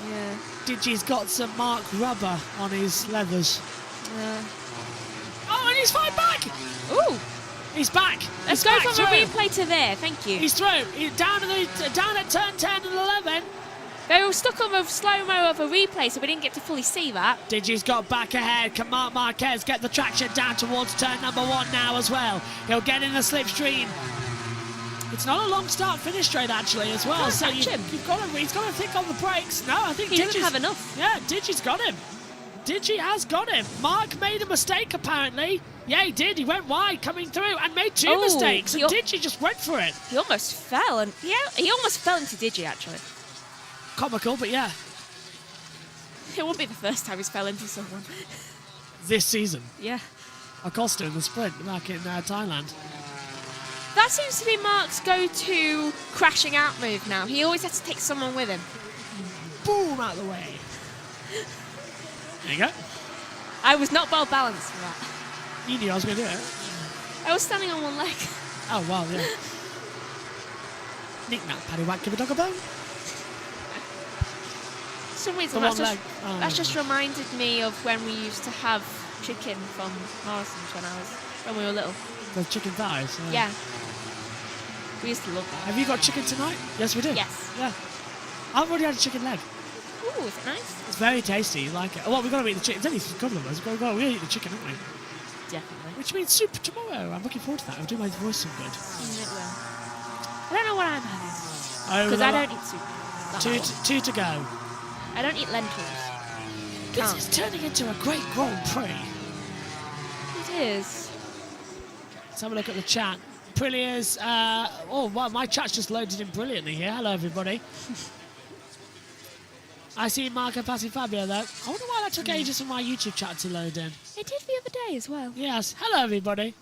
Yeah. Digi's got some Mark rubber on his leathers. Yeah. Oh, and he's fighting back! Ooh! He's back. Let's go from a replay to there. Thank you. He's through. He's down at turn 10 and 11. They were stuck on a slow-mo of a replay, so we didn't get to fully see that. Digi's got back ahead. Can Marc Marquez get the traction down towards turn number 1 now as well? He'll get in the slipstream. It's not a long start-finish straight, actually, as well. So he's got to think on the brakes. No, I think he doesn't have enough. Yeah, Digi's got him. Digi has got him. Mark made a mistake, apparently. Yeah, he did. He went wide coming through and made 2 mistakes, and Digi just went for it. He almost fell, and he almost fell into Digi, actually. Comical, but yeah. It won't be the first time he's fell into someone. This season. Yeah. Acosta in the sprint back in Thailand. That seems to be Mark's go-to crashing out move now. He always has to take someone with him. Boom, out of the way. There you go. I was not well balanced for that. You knew I was going to do it. I was standing on one leg. Oh, well, yeah. Knick-knack, paddywhack, give a dog a bone. For some reason, that's just reminded me of when we used to have chicken from Morrison's when we were little. The chicken thighs? Yeah. We used to love that. Have you got chicken tonight? Yes, we do. Yes. Yeah. I've already had a chicken leg. Ooh, is it nice? It's very tasty. You like it. Well, we've got to eat the chicken. It's only a couple of us. We've got to eat the chicken, haven't we? Definitely. which means Super tomorrow. I'm looking forward to that. I'll do my voice some good. I don't know what I'm having. Because I don't eat soup. Two to go. I don't eat lentils. This is turning into a great Grand Prix. It is. Let's have a look at the chat. Aprilia's, oh, wow, my chat's just loaded in brilliantly here. Hello, everybody. I see Marco passing Fabio, though. I wonder why that took ages for my YouTube chat to load in. It did the other day as well. Yes. Hello, everybody.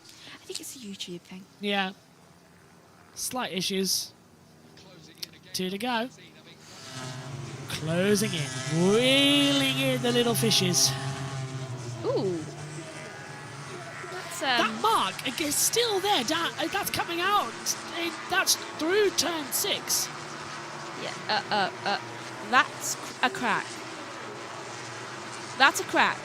I think it's a YouTube thing. Yeah. Slight issues. 2 to go. Closing in. Reeling in the little fishes. Ooh. That mark is still there. That's coming out. That's through turn 6. Yeah. That's a crack. That's a crack.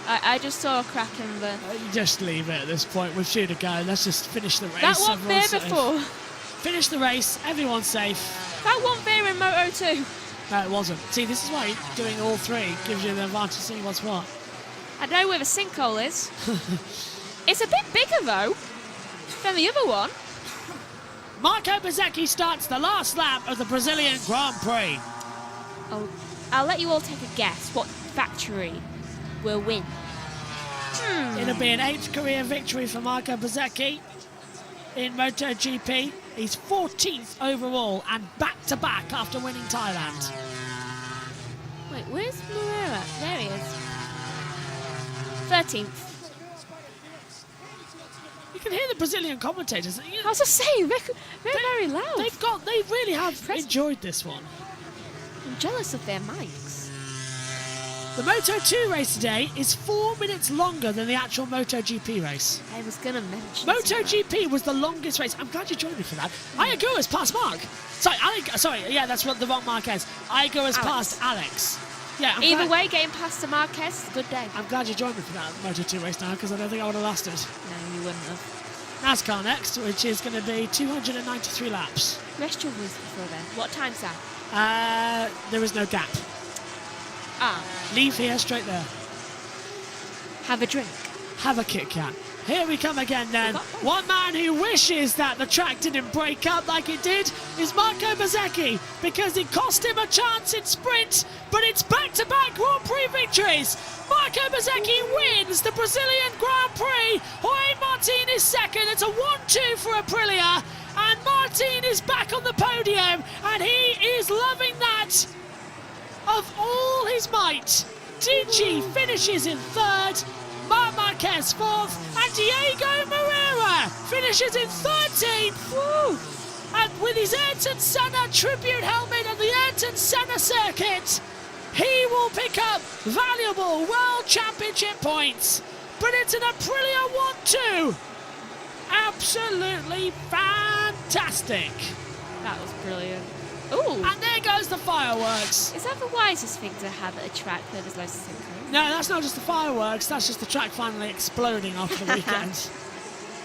I just saw a crack in the... You just leave it at this point. We've 2 to go. Let's just finish the race. That wasn't there before. Finish the race. Everyone's safe. That wasn't there in Moto 2. No, it wasn't. See, this is why doing all 3 gives you the advantage of seeing what's what. I know where the sinkhole is. It's a bit bigger, though, than the other one. Marco Bezzecchi starts the last lap of the Brazilian Grand Prix. I'll let you all take a guess what factory will win. It'll be an 8th career victory for Marco Bezzecchi in MotoGP. He's 14th overall and back-to-back after winning Thailand. Wait, where's Moreira? There he is. 13th. You can hear the Brazilian commentators. I was just saying, they're very loud. They really have enjoyed this one. I'm jealous of their mics. The Moto 2 race today is 4 minutes longer than the actual MotoGP race. I was going to mention MotoGP was the longest race. I'm glad you joined me for that. Ayagura's passed Mark. Sorry, yeah, that's what the wrong Mark is. Ayagura's passed Alex. Yeah, Either way, getting past the Marquez is a good day. I'm glad you joined me for that Moto 2 race now, because I don't think I would have lasted. No, you wouldn't have. NASCAR next, which is going to be 293 laps. Rest your voice before then. What time's that? There is no gap. Leave here, straight there. Have a drink. Have a Kit Kat. Here we come again then. One man who wishes that the track didn't break up like it did is Marco Bezzecchi, because it cost him a chance in sprint, but it's back-to-back Grand Prix victories. Marco Bezzecchi wins the Brazilian Grand Prix. Jorge Martin is second. It's a 1-2 for Aprilia, and Martin is back on the podium, and he is loving that of all his might. Digi finishes in 3rd. Marc Marquez 4th, and Diego Moreira finishes in 13th. Woo! And with his Ayrton Senna tribute helmet on the Ayrton Senna circuit, he will pick up valuable World Championship points. But it's an Aprilia 1-2. Absolutely fantastic. That was brilliant. Ooh. And there goes the fireworks. Is that the wisest thing to have at a track where there's loads of sinkholes? No, that's not just the fireworks, that's just the track finally exploding after the weekend.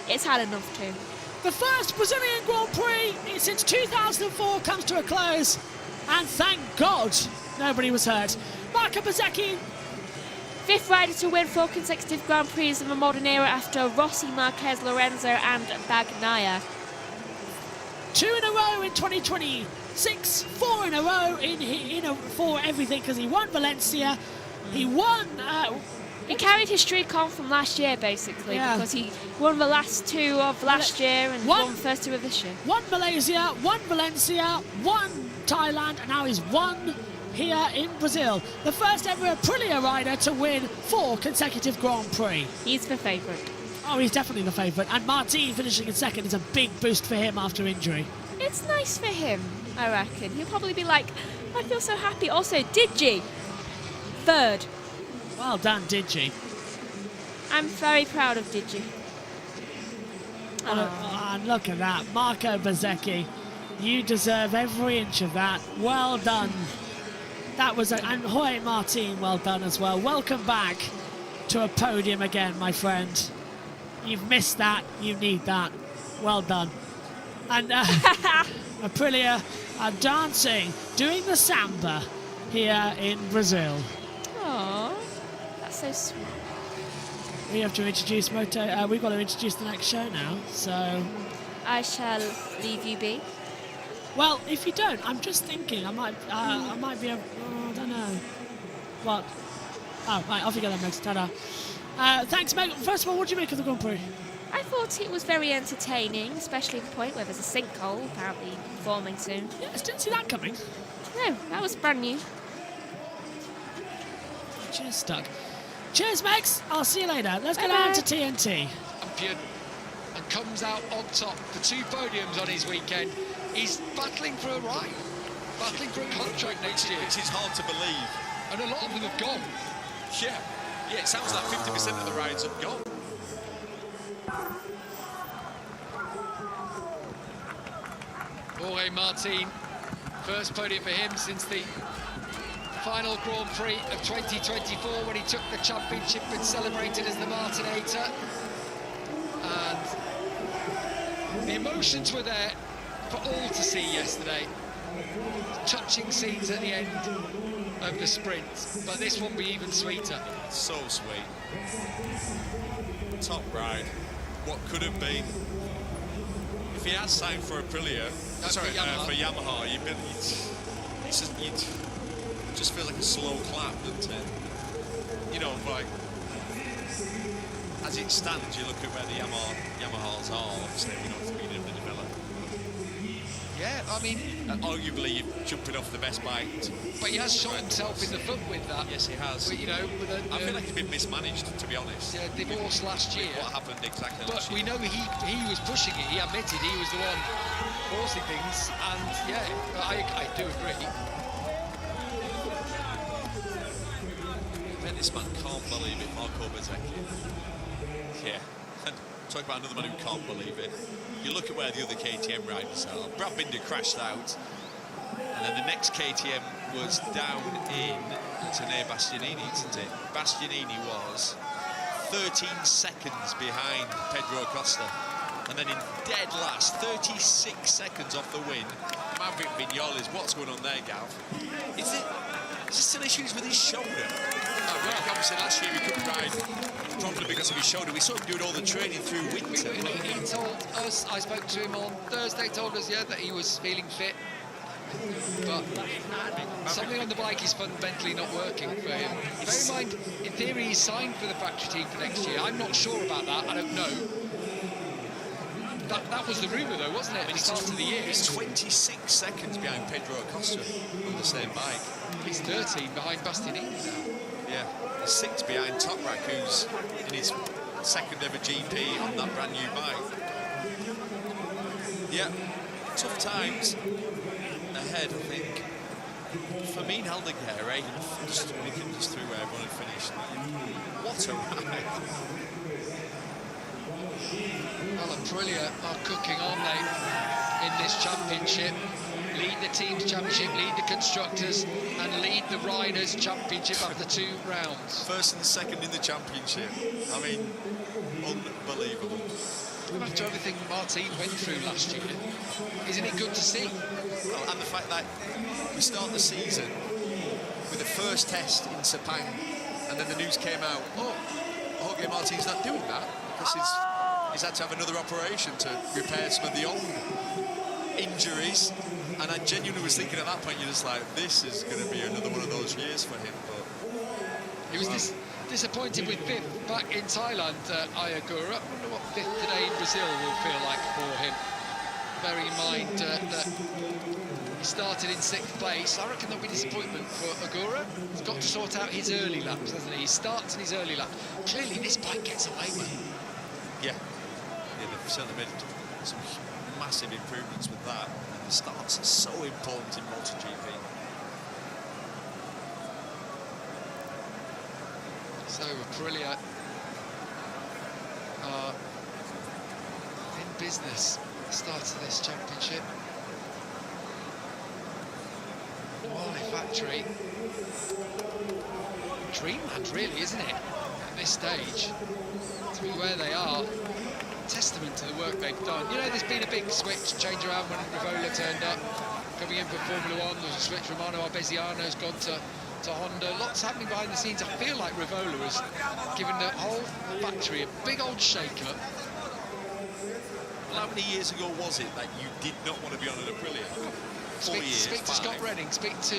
It's had enough too. The first Brazilian Grand Prix since 2004 comes to a close, and thank God nobody was hurt. Marco Bezzecchi, 5th rider to win 4 consecutive Grand Prix in the modern era after Rossi, Marquez, Lorenzo and Bagnaia. 2 in a row in 2026, 4 in a row for everything, because he won Valencia. He won. He carried his streak on from last year, basically, because he won the last 2 of last year and won the first 2 of this year. Won Malaysia, won Valencia, won Thailand, and now he's won here in Brazil. The first ever Aprilia rider to win 4 consecutive Grand Prix. He's the favourite. Oh, he's definitely the favourite. And Martin finishing in 2nd is a big boost for him after injury. It's nice for him, I reckon. He'll probably be like, I feel so happy. Also, Digi, 3rd. Well done, Digi. I'm very proud of Digi. And look at that. Marco Bezzecchi, you deserve every inch of that. Well done. That was and Jorge Martin, well done as well. Welcome back to a podium again, my friend. You've missed that. You need that. Well done. And Aprilia are dancing, doing the samba here in Brazil. Aww, that's so sweet. we have to introduce Moto. We've got to introduce the next show now. So I shall leave you be. Well, if you don't, I'm just thinking I might be able. I don't know. What? Oh, right. Off you go then, Megs. Ta-da. Thanks, Meg. First of all, what do you make of the Grand Prix? I thought it was very entertaining, especially the point where there's a sinkhole apparently forming soon. Yes, didn't see that coming. No, that was brand new. Cheers, Stuck. Cheers, Megs. I'll see you later. Let's go down to TNT. Champion and comes out on top. The 2 podiums on his weekend. He's battling for a ride, battling for a contract next year. Which is hard to believe. And a lot of them have gone. Yeah, it sounds like 50% of the rides have gone. Jorge Martin, first podium for him since the final Grand Prix of 2024 when he took the championship and celebrated as the Martinator. And the emotions were there for all to see yesterday. Touching scenes at the end of the sprint, but this one be even sweeter. So sweet. Top ride. What could have been. If he had signed for Aprilia, for Yamaha, you'd just feel like a slow clap, doesn't it? You know, like, as it stands, you look at where the Yamahas are, obviously we know it's been developed. Yeah, I mean, arguably you're jumping off the best bike. But he has shot himself in the foot with that. Yes, he has. But, you know, I feel like he's been mismanaged, to be honest. Yeah, divorce last year. What happened exactly but last year? we know he was pushing it. He admitted he was the one forcing things, and yeah, I do agree. I bet this man can't believe it, Marco Bezzecchi. Yeah. And talk about another man who can't believe it. You look at where the other KTM riders are. Brad Binder crashed out, and then the next KTM was down in to near Bastianini, isn't it? Bastianini was 13 seconds behind Pedro Acosta, and then in dead last, 36 seconds off the win, Maverick Vinales. What's going on there, Gav? Is it still issues with his shoulder? Right, obviously last year he couldn't ride probably because of his shoulder. We saw him doing all the training through winter. He told us, I spoke to him on Thursday, told us, yeah, that he was feeling fit. But something on the bike is fundamentally not working for him. Bear in mind, in theory, he's signed for the factory team for next year. I'm not sure about that, I don't know. That was the rumour, though, wasn't it, at the start of the year? He's 26 seconds behind Pedro Acosta on the same bike. He's 13 behind Bastianini now. Yeah, he's 6 behind Toprak, who's in his second ever GP on that brand new bike. Yeah, tough times ahead, I think. Fermin Heldengerre, just looking just through where everyone had finished. What a ride! Well, Aprilia are cooking, aren't they, in this championship? Lead the team's championship, lead the constructors, and lead the riders' championship after 2 rounds. First and second in the championship. I mean, unbelievable. After everything Martin went through last year, isn't it good to see? Well, and the fact that we start the season with the first test in Sepang, and then the news came out, oh, Jorge Martin's not doing that because he's had to have another operation to repair some of the old injuries. And I genuinely was thinking at that point, you're just like, this is going to be another one of those years for him. But he was disappointed with 5th back in Thailand, Ayagura. I wonder what 5th today in Brazil will feel like for him. Bearing in mind that he started in 6th place. I reckon there'll be disappointment for Agura. He's got to sort out his early laps, hasn't he? He starts in his early lap. Clearly, this bike gets away with him. Yeah, they've certainly made some massive improvements with that. The starts are so important in MotoGP. So Aprilia are in business at the start of this championship. Why factory? Dreamland, really, isn't it? At this stage, to be where they are. Testament to the work they've done. You know, there's been a big switch change around when Rivola turned up, coming in for Formula 1. There's a switch. Romano Arbeziano's gone to to Honda. Lots happening behind the scenes. I feel like Rivola has given the whole factory a big old shake-up. Well, how many years ago was it that you did not want to be on an Aprilia? 4 years, Speak to Scott Redding, speak to...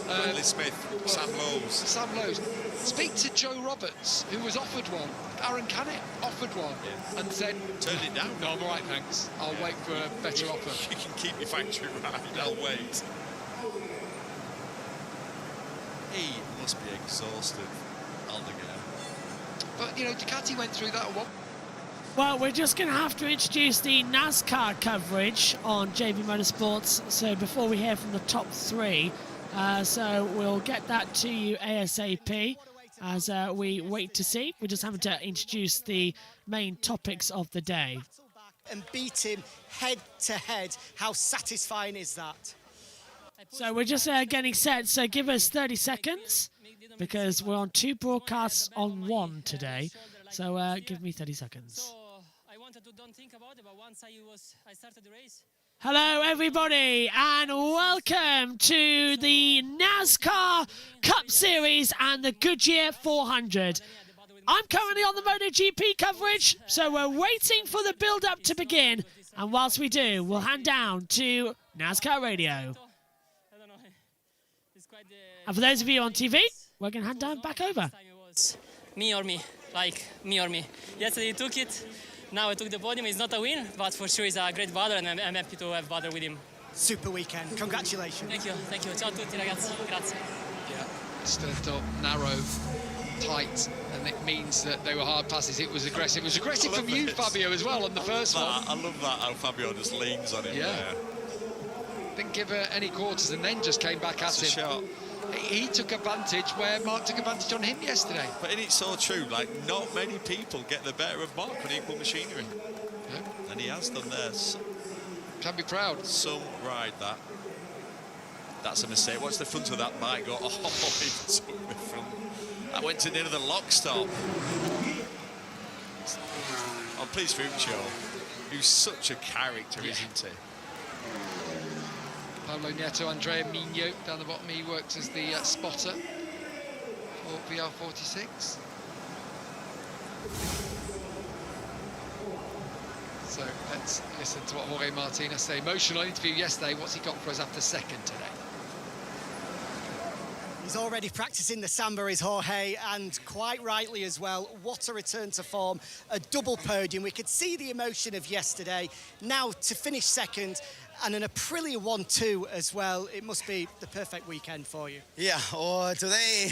Bradley Smith, Sam Lowe's. Sam Lowe's. Speak to Joe Roberts, who was offered one. Aaron Canet offered one and said... Turned it down. No, I'm all right, thanks. I'll wait for a better offer. You can keep your factory right, I'll wait. He must be exhausted, Aldeguer. But, you know, Ducati went through that at one. Well, we're just going to have to introduce the NASCAR coverage on JB Motorsports. So before we hear from the top three, so we'll get that to you ASAP as we wait to see. We're just having to introduce the main topics of the day. And beat him head to head. How satisfying is that? So we're just getting set. So give us 30 seconds because we're on 2 broadcasts on 1 today. So give me 30 seconds. Don't think about it, but once I started the race. Hello everybody and welcome to the NASCAR Cup Series and the Goodyear 400. I'm currently on the MotoGP coverage, so we're waiting for the build-up to begin, and whilst we do, we'll hand down to NASCAR Radio. And for those of you on TV, we're going to hand down back over. Me or me, like me or me. Yesterday he took it. Now I took the podium. It's not a win, but for sure it's a great battle, and I'm happy to have battle with him. Super weekend. Congratulations. Thank you. Thank you. Ciao a tutti, ragazzi. Grazie. Yeah, stood up, narrow, tight, and it means that they were hard passes. It was aggressive. It was aggressive from you, Fabio, as well on the first one. I love that, how Fabio just leans on him there. Didn't give her any quarters and then just came back at him. Shot. He took advantage where Mark took advantage on him yesterday. But it's so true, like, not many people get the better of Mark on equal machinery. Yeah. And he has done this. Can be proud. Some ride that. That's a mistake. Watch the front of that bike go, oh, he took me from... That went to the end of the lock stop. I'm pleased for Ucho, who's such a character, isn't he? Pablo Nieto, Andrea Mino down the bottom. He works as the spotter for VR46. So let's listen to what Jorge Martinez said. Emotional interview yesterday. What's he got for us after second today? He's already practicing the samba, is Jorge, and quite rightly as well. What a return to form, a double podium. We could see the emotion of yesterday. Now to finish second, and an Aprilia 1-2 as well. It must be the perfect weekend for you. Yeah, today,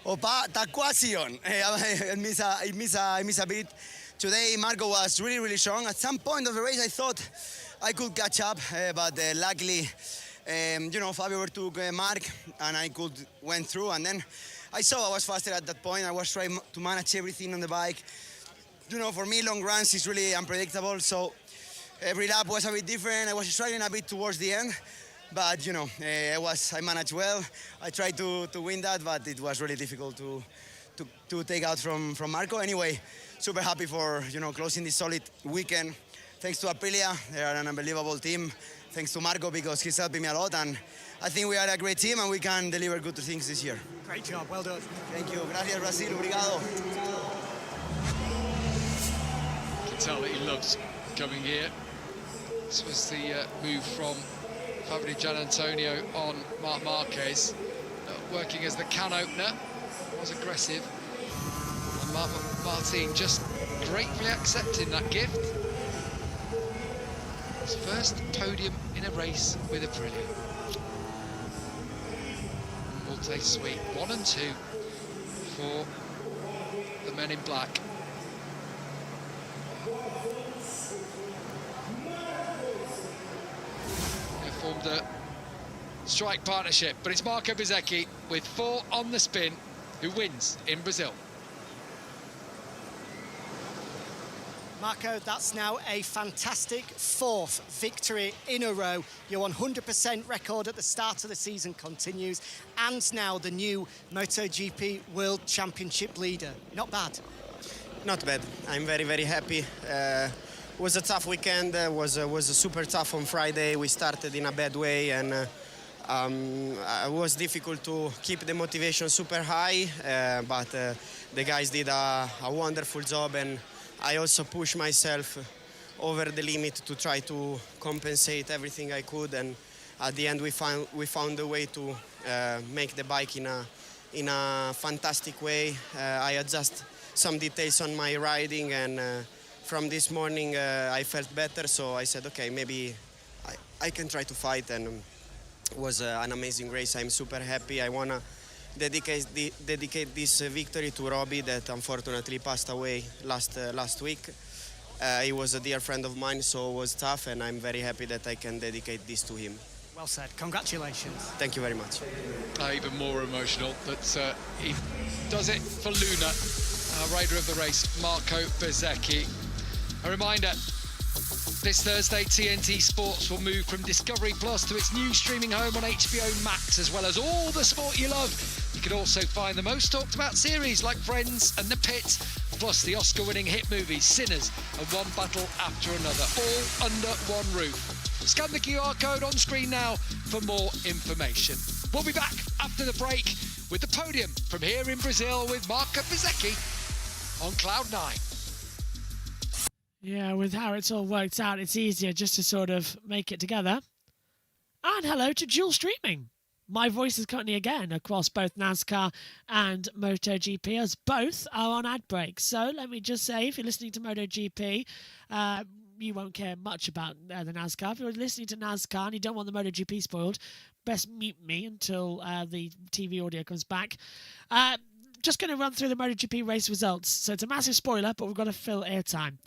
taquasion. It miss a bit. Today, Marco was really, really strong. At some point of the race, I thought I could catch up, but luckily, you know, Fabio overtook Mark, and I went through, and then I saw I was faster at that point. I was trying to manage everything on the bike. You know, for me, long runs is really unpredictable, so every lap was a bit different. I was struggling a bit towards the end, but you know, I managed well. I tried to win that, but it was really difficult to take out from Marco. Anyway, super happy for, you know, closing this solid weekend. Thanks to Aprilia, they are an unbelievable team. Thanks to Marco because he's helping me a lot, and I think we are a great team and we can deliver good things this year. Great job, well done. Thank you. Gracias, Brasil. Obrigado. You can tell that he loves coming here. This was the move from Fabio Gianantonio on Marc Marquez, working as the can opener. Was aggressive. And Martin just gratefully accepting that gift. His first podium in a race with Aprilia. Multi-sweep 1 and 2 for the men in black. They formed a strike partnership, but it's Marco Bezzecchi with 4 on the spin who wins in Brazil. Marco, that's now a fantastic 4th victory in a row. Your 100% record at the start of the season continues, and now the new MotoGP World Championship leader. Not bad. Not bad. I'm very, very happy. It was a tough weekend. Was super tough on Friday. We started in a bad way, and It was difficult to keep the motivation super high, but the guys did a wonderful job, and I also pushed myself over the limit to try to compensate everything I could, and at the end we found a way to make the bike in a fantastic way. I adjust some details on my riding, and from this morning I felt better, so I said, okay, maybe I can try to fight, and it was an amazing race. I'm super happy. I want to dedicate this victory to Robbie, that unfortunately passed away last week. He was a dear friend of mine, so it was tough, and I'm very happy that I can dedicate this to him. Well said. Congratulations. Thank you very much. Even more emotional that he does it for Luna, rider of the race, Marco Bezzecchi. A reminder, this Thursday, TNT Sports will move from Discovery Plus to its new streaming home on HBO Max, as well as all the sport you love. You can also find the most talked about series like Friends and The Pit, plus the Oscar-winning hit movies Sinners and One Battle After Another, all under one roof. Scan the QR code on screen now for more information. We'll be back after the break with the Podium from here in Brazil with Marco Bezzecchi on Cloud 9. Yeah, with how it's all worked out, it's easier just to sort of make it together. And hello to dual streaming. My voice is currently again across both NASCAR and MotoGP, as both are on ad breaks. So let me just say, if you're listening to MotoGP, you won't care much about the NASCAR. If you're listening to NASCAR and you don't want the MotoGP spoiled, best mute me until the TV audio comes back. Just going to run through the MotoGP race results. So it's a massive spoiler, but we've got to fill airtime.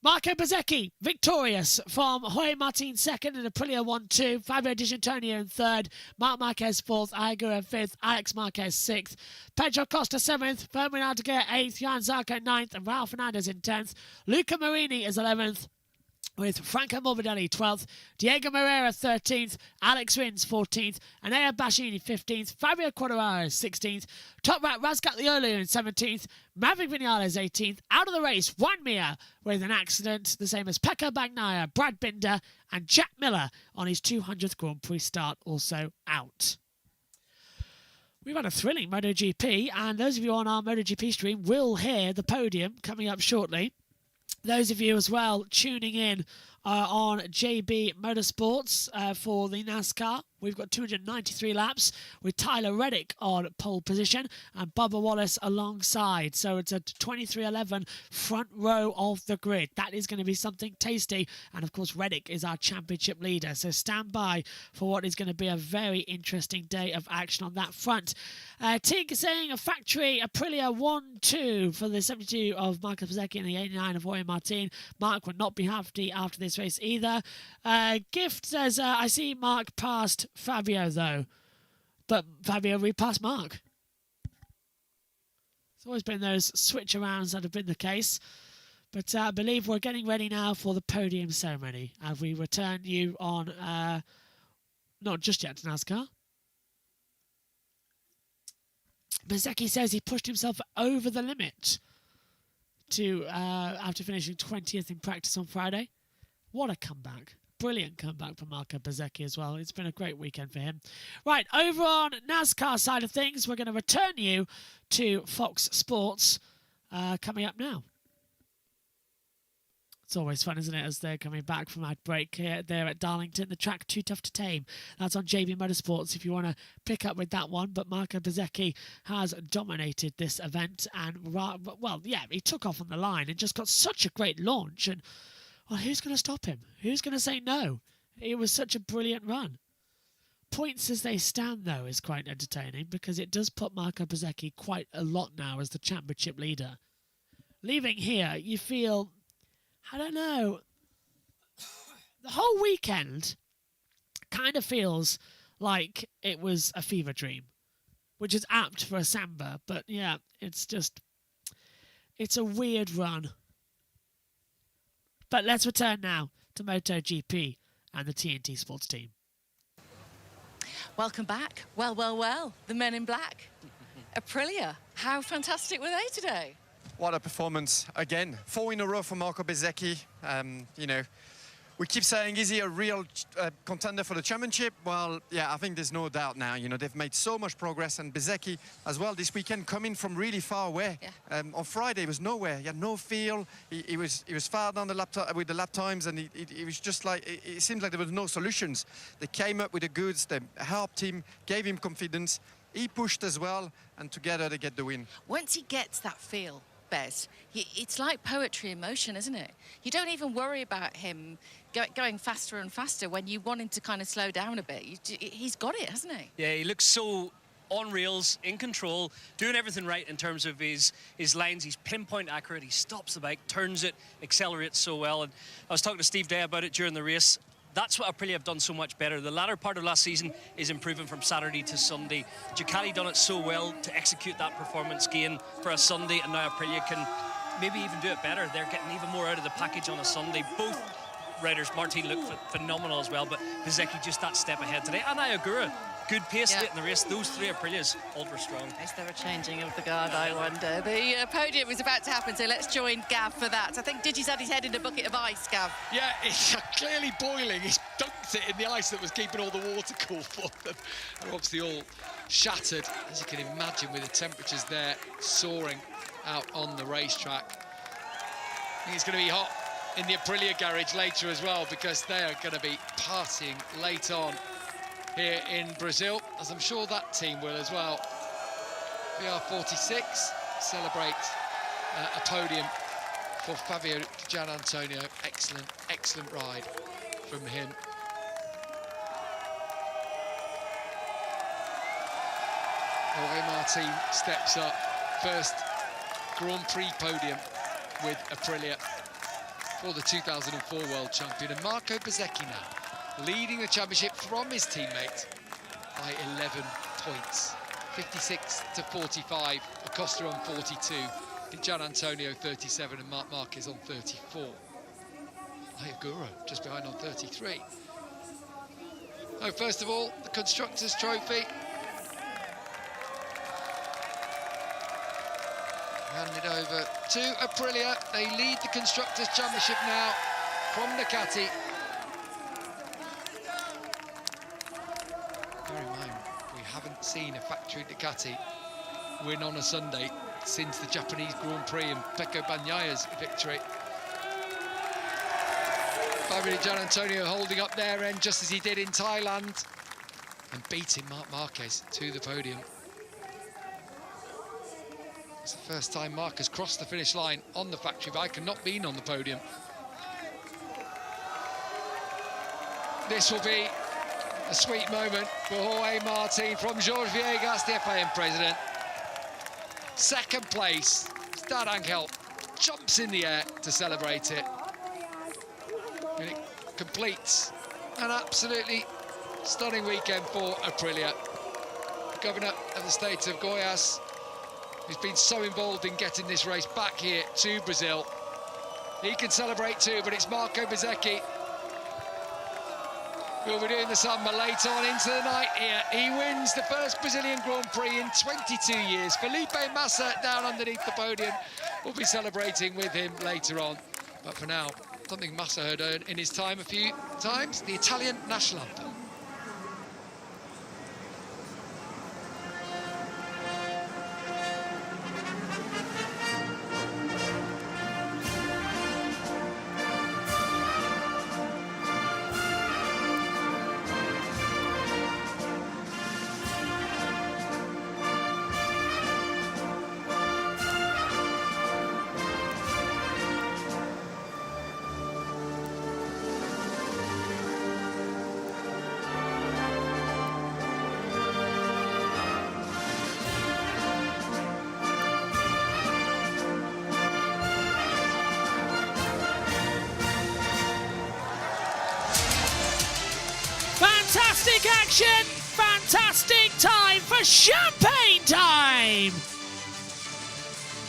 Marco Bezzecchi, victorious from Jorge Martin second and Aprilia 1-2. Fabio Di Giannantonio in third. Marc Marquez fourth. Aigura fifth. Alex Marquez sixth. Pedro Costa seventh. Fermin Aldeguer eighth. Johan Zarco ninth. And Raul Fernandez in 10th. Luca Marini is 11th. With Franco Morbidelli 12th, Diego Moreira 13th, Alex Rins 14th, Anea Bashini 15th, Fabio Quartararo 16th, Top Rat Razgat Liolu in 17th, Maverick Vinales 18th. Out of the race, Juan Mir with an accident, the same as Pecco Bagnaia, Brad Binder, and Jack Miller on his 200th Grand Prix start, also out. We've had a thrilling MotoGP, and those of you on our MotoGP stream will hear the Podium coming up shortly. Those of you as well tuning in on JB Motorsports for the NASCAR, we've got 293 laps with Tyler Reddick on pole position and Bubba Wallace alongside. So it's a 23-11 front row of the grid. That is going to be something tasty. And of course, Reddick is our championship leader. So stand by for what is going to be a very interesting day of action on that front. Tig saying a factory Aprilia 1-2 for the 72 of Marco Bezzecchi and the 89 of Jorge Martin. Mark would not be happy after this race either. Gift says, I see Mark passed Fabio though, but Fabio repassed Mark. It's always been those switch arounds that have been the case, but I believe we're getting ready now for the podium ceremony as we return you on not just yet to NASCAR. Bezzecchi says he pushed himself over the limit to after finishing 20th in practice on Friday. What a comeback. Brilliant comeback from Marco Bezzecchi as well. It's been a great weekend for him. Right, over on NASCAR side of things, we're going to return you to Fox Sports coming up now. It's always fun, isn't it, as they're coming back from ad break here, there at Darlington. The track Too Tough to Tame. That's on JB Motorsports if you want to pick up with that one. But Marco Bezzecchi has dominated this event. And, well, yeah, he took off on the line and just got such a great launch. And, well, who's going to stop him? Who's going to say no? It was such a brilliant run. Points as they stand, though, is quite entertaining because it does put Marco Bezzecchi quite a lot now as the championship leader. Leaving here, you feel... I don't know. The whole weekend kind of feels like it was a fever dream, which is apt for a Samba. But yeah, it's a weird run. But let's return now to MotoGP and the TNT Sports team. Welcome back. Well, the men in black. Aprilia, how fantastic were they today? What a performance again. 4 in a row for Marco Bezzecchi. You know, we keep saying, is he a real contender for the championship? Well, yeah, I think there's no doubt now. You know, they've made so much progress, and Bsky as well this weekend coming from really far away. Yeah. On Friday, he was nowhere. He had no feel. He was far down the lap with the lap times, and he was just like, it seemed like there was no solutions. They came up with the goods. They helped him, gave him confidence. He pushed as well, and together they get the win. Once he gets that feel, Bez, it's like poetry in motion, isn't it? You don't even worry about him going faster and faster when you want him to kind of slow down a bit. He's got it, hasn't he? Yeah, he looks so on rails, in control, doing everything right in terms of his lines. He's pinpoint accurate. He stops the bike, turns it, accelerates so well. And I was talking to Steve Day about it during the race. That's what Aprilia have done so much better. The latter part of last season is improving from Saturday to Sunday. Ducati done it so well to execute that performance gain for a Sunday, and now Aprilia can maybe even do it better. They're getting even more out of the package on a Sunday. Both riders, Martin looked phenomenal as well, but Bsky just that step ahead today. And Ayagura, good pace late in the race. Those three Aprilias, ultra strong. Is there a changing of the guard, I wonder? The podium is about to happen, so let's join Gav for that. I think Digi's had his head in a bucket of ice, Gav. Yeah, it's clearly boiling. He's dunked it in the ice that was keeping all the water cool for them. They're obviously all shattered, as you can imagine, with the temperatures there soaring out on the racetrack. I think it's going to be hot in the Aprilia garage later as well, because they are going to be partying late on here in Brazil, as I'm sure that team will as well. VR46 celebrate a podium for Fabio Gianantonio. Excellent ride from him. Jorge Martin steps up, first Grand Prix podium with Aprilia for the 2004 World Champion. And Marco Bsky now leading the championship from his teammate by 11 points. 56 to 45, Acosta on 42, Gianantonio 37 and Marc Marquez on 34. Ayagura just behind on 33. Oh, first of all, the Constructors' Trophy. Handed over to Aprilia. They lead the Constructors' Championship now from Ducati. Bear in mind, we haven't seen a factory Ducati win on a Sunday since the Japanese Grand Prix and Pecco Bagnaya's victory. Fabio Gianantonio holding up their end just as he did in Thailand and beating Marc Marquez to the podium. It's the first time Marc has crossed the finish line on the factory bike and not been on the podium. This will be a sweet moment for Jorge Martin from Jorge Viegas, the FIM president. Second place, Stad Angel jumps in the air to celebrate it. And it completes an absolutely stunning weekend for Aprilia. The governor of the state of Goiás, who's been so involved in getting this race back here to Brazil. He can celebrate too, but it's Marco Bsky who will be doing the samba late on into the night here. He wins the first Brazilian Grand Prix in 22 years. Felipe Massa down underneath the podium. We'll be celebrating with him later on. But for now, something Massa had earned in his time a few times, the Italian national anthem. Fantastic action, fantastic time for champagne time.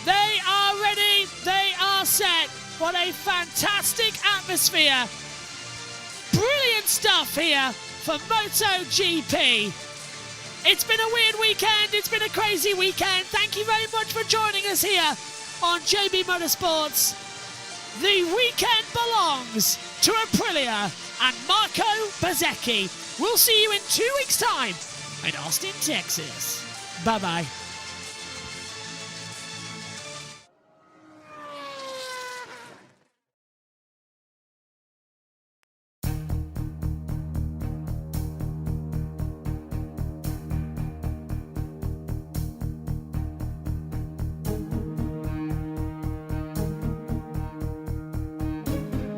They are ready, they are set. What a fantastic atmosphere. Brilliant stuff here for MotoGP. It's been a weird weekend, it's been a crazy weekend. Thank you very much for joining us here on JB Motorsports. The weekend belongs brings to Aprilia and Marco Bezzecchi. We'll see you in 2 weeks' time in Austin, Texas. Bye-bye.